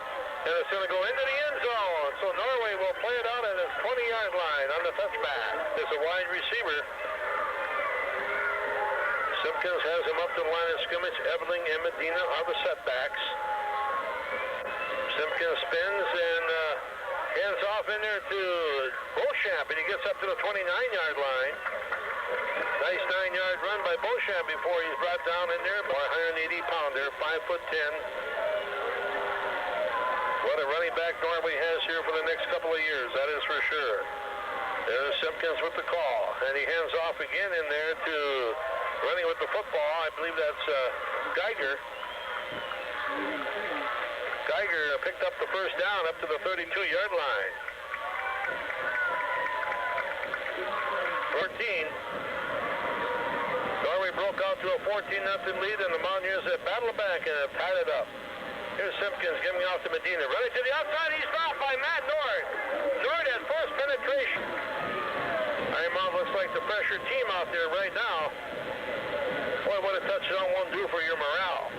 And it's going to go into the end zone. So Norway will play it out at its 20-yard line on the touchback. There's a wide receiver. Simpkins has him up to the line of scrimmage. Ebeling and Medina are the setbacks. Simpkins spins and hands off in there to Beauchamp, and he gets up to the 29-yard line. Nice 9-yard run by Beauchamp before he's brought down in there by 180-pounder, 5'10". What a running back Norway has here for the next couple of years, that is for sure. There's Simpkins with the call, and he hands off again in there to running with the football. I believe that's Geiger. Geiger picked up the first down up to the 32-yard line. 14. Norway broke out to a 14-0 lead, and the Mountaineers have battled back and have tied it up. Here's Simpkins giving off to Medina. Running to the outside, he's stopped by Matt Nord. Nord at first penetration. Ironmount looks like the pressure team out there right now. Boy, what a touchdown won't do for your morale.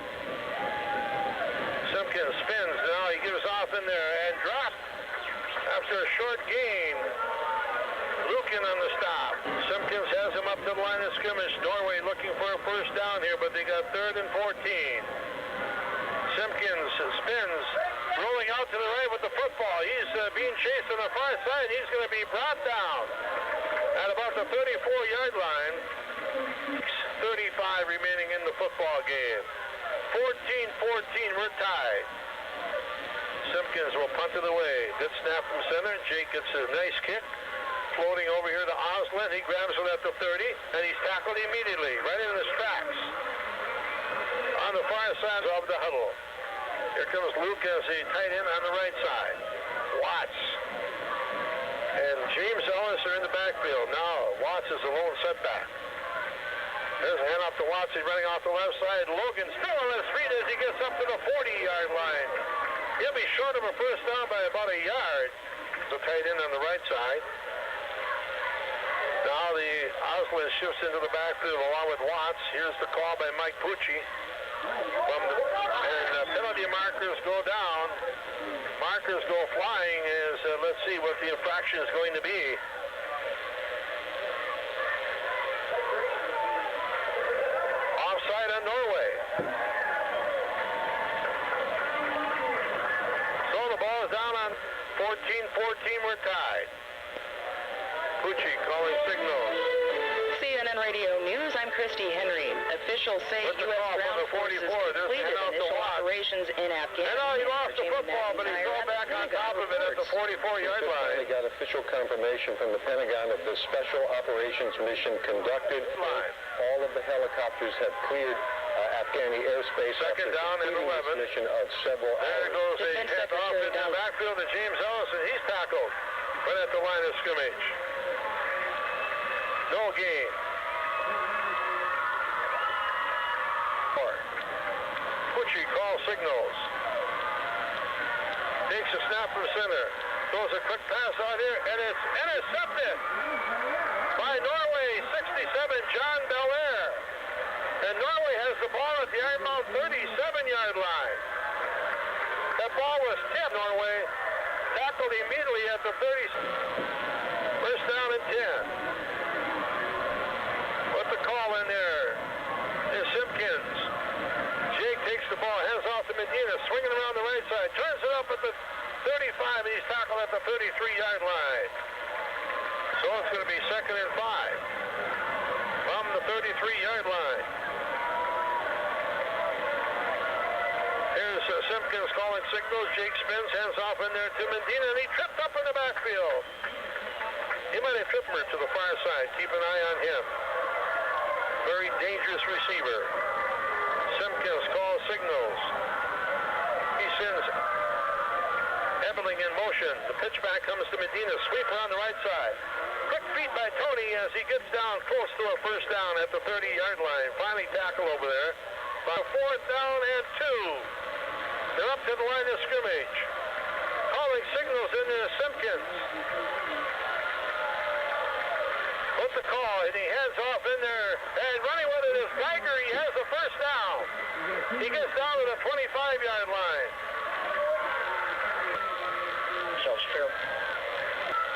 Simpkins spins, now he gives off in there and drops after a short gain. Lukin on the stop. Simpkins has him up to the line of scrimmage. Norway looking for a first down here, but they got 3rd and 14. Simpkins spins, rolling out to the right with the football. He's being chased on the far side. He's going to be brought down at about the 34-yard line. 35 remaining in the football game. 14-14, we're tied. Simpkins will punt it away. Good snap from center. Jake gets a nice kick. Floating over here to Oslin. He grabs it at the 30, and he's tackled immediately, right in his tracks. On the far side of the huddle. Here comes Luke as a tight end on the right side. Watts. And James Ellis are in the backfield. Now Watts is a lone setback. There's a hand off to Watts. He's running off the left side. Logan still on his feet as he gets up to the 40-yard line. He'll be short of a first down by about a yard. The tight end on the right side. Now the Oslin shifts into the backfield along with Watts. Here's the call by Mike Pucci. And penalty markers go down. Markers go flying as, let's see what the infraction is going to be. Offside on Norway. So the ball is down on 14-14, we're tied. Pucci calling signals. CNN Radio News, I'm Christy Henry. Officials say U.S. ground forces completed initial operations in Afghanistan. I know he lost the football, but he's going back on top of it at the 44-yard line. They got official confirmation from the Pentagon of the special operations mission conducted. All of the helicopters have cleared Afghani airspace. Second down and 11. Mission of several hours. There goes a handoff in the backfield to James Ellis, and he's tackled right at the line of scrimmage. No gain. Pucci calls signals. Takes a snap from center. Throws a quick pass out here, and it's intercepted by Norway, 67, John Belair. And Norway has the ball at the Ironmount 37-yard line. That ball was tipped. Norway tackled immediately at the 30. First down and 10. What's the call in there? Is Simpkins. Jake takes the ball, hands off to Medina, swinging around the right side, turns it up at the 35, and he's tackled at the 33-yard line. So it's going to be 2nd and 5 from the 33-yard line. Here's Simpkins calling signals. Jake spins, hands off in there to Medina, and he tripped up in the backfield. He might have tripped her to the far side. Keep an eye on him. Very dangerous receiver. Simpkins calls signals. He sends Ebeling in motion. The pitch back comes to Medina. Sweeper on the right side. Quick feet by Tony as he gets down close to a first down at the 30-yard line. Finally tackled over there. 4th down and 2. They're up to the line of scrimmage. Calling signals in there, Simpkins. Put the call, and he heads off in there. And running with it is Geiger. He has the first down. He gets down to the 25-yard line.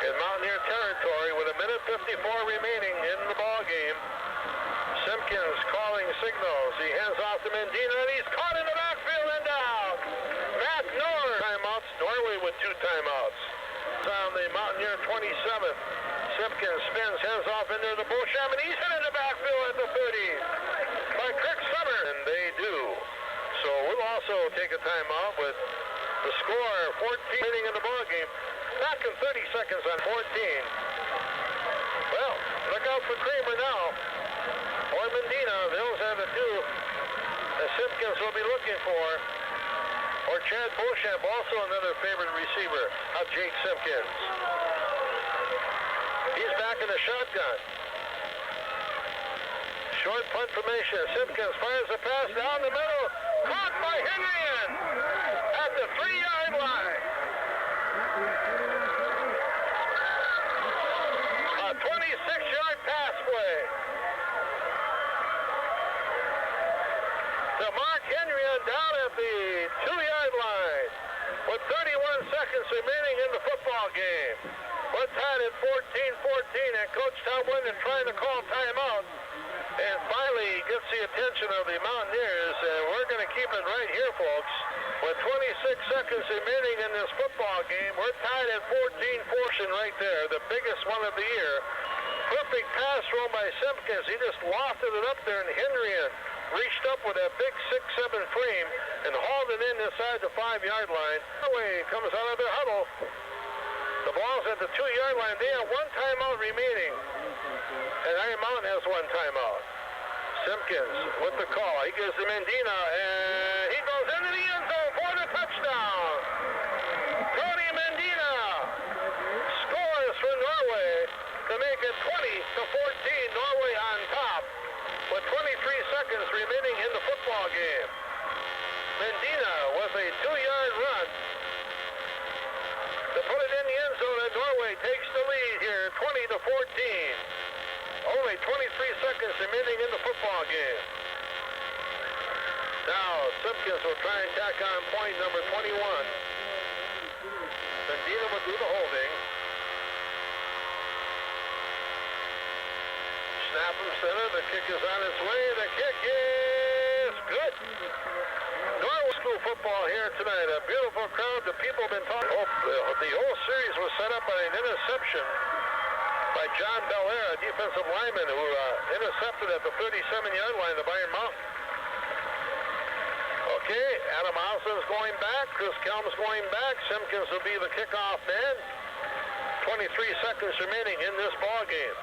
In Mountaineer territory with 1:54 remaining in the ball game. Simpkins calling signals. He hands off to Mendina, and he's caught in the backfield and down. Matt Norway. Timeouts. Norway with 2 timeouts. It's on the Mountaineer 27th. Simpkins spins, hands off in there to Beauchamp, and he's hit in the backfield at the 30 by Kirk Summer, and they do. So we'll also take a timeout with the score 14 remaining in the ball game. Back in 30 seconds on 14. Well, look out for Kramer now. Or Mendina, those are the 2 that Simpkins will be looking for. Or Chad Beauchamp, also another favorite receiver of Jake Simpkins. He's back in the shotgun. Short punt formation. Simpkins fires a pass down the middle. Caught by Henryan at the 3-yard line. A 26-yard pass play. To Mark Henryan down at the 2-yard line. With 31 seconds remaining in the football game. We're tied at 14-14, and Coach Tom Wyndham trying to call timeout. And finally, he gets the attention of the Mountaineers, and we're going to keep it right here, folks. With 26 seconds remaining in this football game, we're tied at 14-14 right there, the biggest one of the year. Perfect pass thrown by Simpkins. He just lofted it up there, and Henryan reached up with that big 6'7" frame and hauled it in inside the 5-yard line. Norway comes out of their huddle. The ball's at the 2-yard line. They have 1 timeout remaining. And Iron Mountain has 1 timeout. Simpkins with the call. He gives to Mendina, and he goes into the end zone for the touchdown. Tony Mendina scores for Norway to make it 20-14. Norway on top with 23 seconds remaining in the football game. Mendina with a 2-yard run to put it in the end zone, and Norway takes the lead here, 20-14. Only 23 seconds remaining in the football game. Now, Simpkins will try and tack on point number 21. Mendina will do the holding. Snap from center. The kick is on its way. The kick is good. Norway School football here tonight. A beautiful crowd. The people have been talking. The whole series was set up by an interception by John Belair, a defensive lineman who intercepted at the 37-yard line of Iron Mountain. Okay, Adam Oslin's going back. Chris Kelm's going back. Simpkins will be the kickoff man. 23 seconds remaining in this ball game.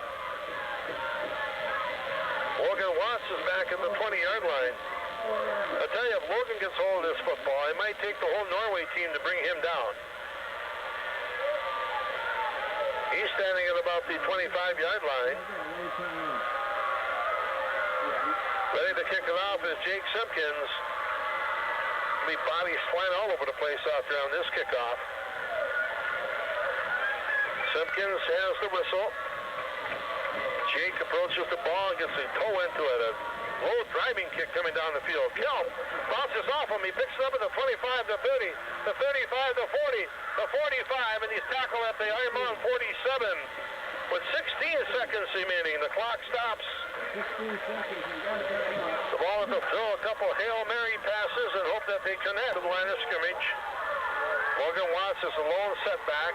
Logan Watts is back at the 20-yard line. I tell you, if Logan gets hold of this football, it might take the whole Norway team to bring him down. He's standing at about the 25-yard line. Ready to kick it off is Jake Simpkins. Bodies flying all over the place out there on this kickoff. Simpkins has the whistle. Jake approaches the ball, gets his toe into it. A low driving kick coming down the field. Kelm bounces off him. He picks it up at the 25, the 30, the 35, the 40, the 45, and he's tackled at the Iron Mountain 47 with 16 seconds remaining. The clock stops. 16 seconds. You got to The ball at the throw, a couple Hail Mary passes and hope that they connect to the line of scrimmage. Logan Watts is a lone setback.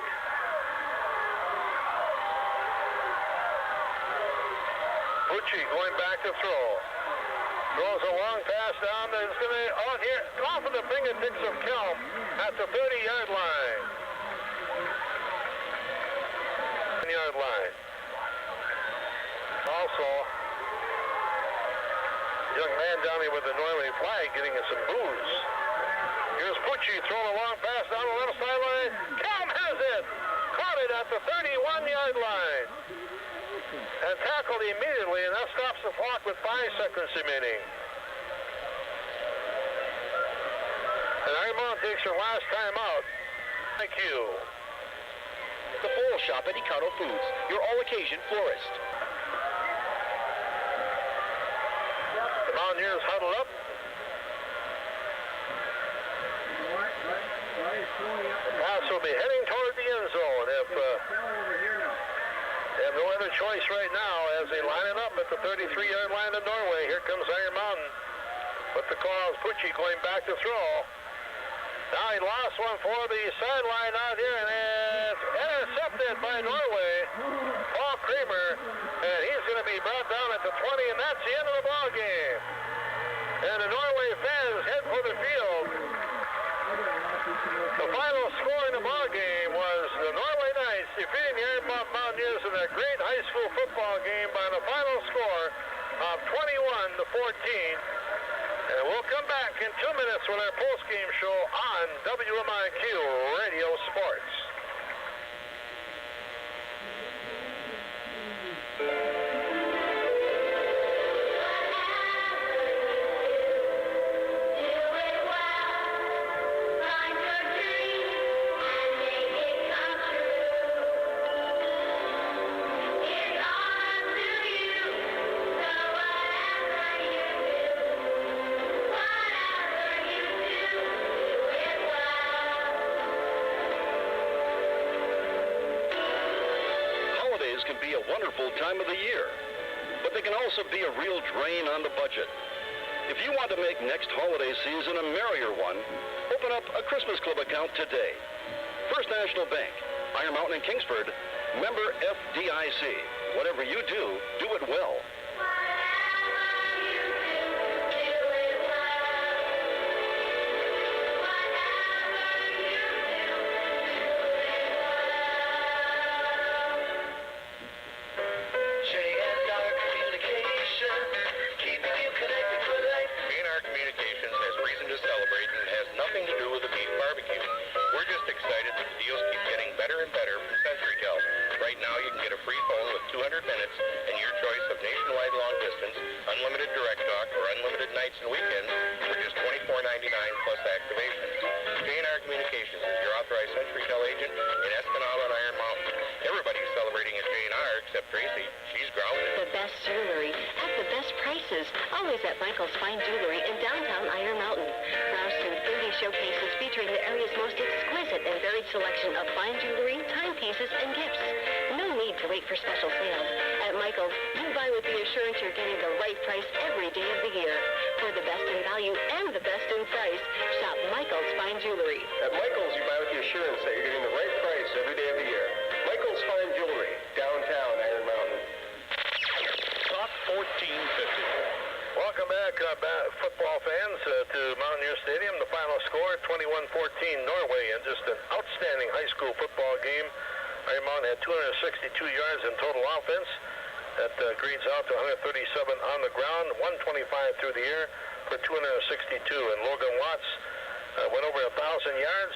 Bucci going back to throw. Throws a long pass down. It's going to out here off of the fingertips of Kelm at the 30-yard line. 10-yard line. Also, young man down here with the Norway flag getting some booze. Here's Bucci throwing a long pass down the left sideline. Kelm has it. Caught it at the 31-yard line. And tackled immediately, and that stops the clock with 5 seconds remaining. Iron Mountain takes her last time out. Thank you. The Bowl Shop at Econo Foods, your all-occasion florist. The Mountaineers huddle up. The pass will be heading toward the end zone. If they have no other choice right now as they line it up at the 33-yard line of Norway. Here comes Iron Mountain. But the call is Pucci going back to throw. Now he lost one for the sideline out here, and it's intercepted by Norway. Paul Kramer, and he's going to be brought down at the 20, and that's the end of the ball game. And the Norway fans head for the field. The final score in the ball game was the Norway Knights defeating the Iron Mountain Mountaineers in a great high school football game by the final score of 21-14. And we'll come back in 2 minutes with our post-game show on WMIQ Radio Sports. Can be a wonderful time of the year, but they can also be a real drain on the budget. If you want to make next holiday season a merrier one, open up a Christmas Club account today. First National Bank, Iron Mountain and Kingsford, member FDIC. Whatever you do, do it well. Always at Michael's Fine Jewelry in downtown Iron Mountain. Browse through 30 showcases featuring the area's most exquisite and varied selection of fine jewelry, timepieces, and gifts. No need to wait for special sales. At Michael's, you buy with the assurance you're getting the right price every day of the year. For the best in value and the best in price, shop Michael's Fine Jewelry. At Michael's, you buy with the assurance that you're getting the right price every day of the year. Michael's Fine Jewelry, downtown Iron Mountain. Talk 1450. Welcome back, football fans, to Mountaineer Stadium. The final score, 21-14 Norway, and just an outstanding high school football game. Iron Mountain had 262 yards in total offense. That grades out to 137 on the ground, 125 through the air for 262. And Logan Watts went over 1,000 yards,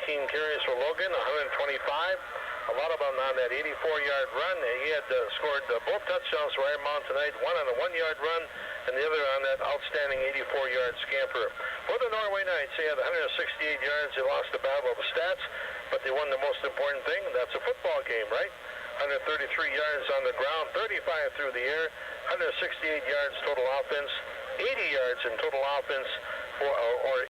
19 carries for Logan, 125. A lot of them on that 84-yard run. He had scored both touchdowns for Iron Mountain tonight, one on a 1-yard run and the other on that outstanding 84-yard scamper. For the Norway Knights, they had 168 yards. They lost the battle of the stats, but they won the most important thing. That's a football game, right? 133 yards on the ground, 35 through the air, 168 yards total offense, 80 yards in total offense, or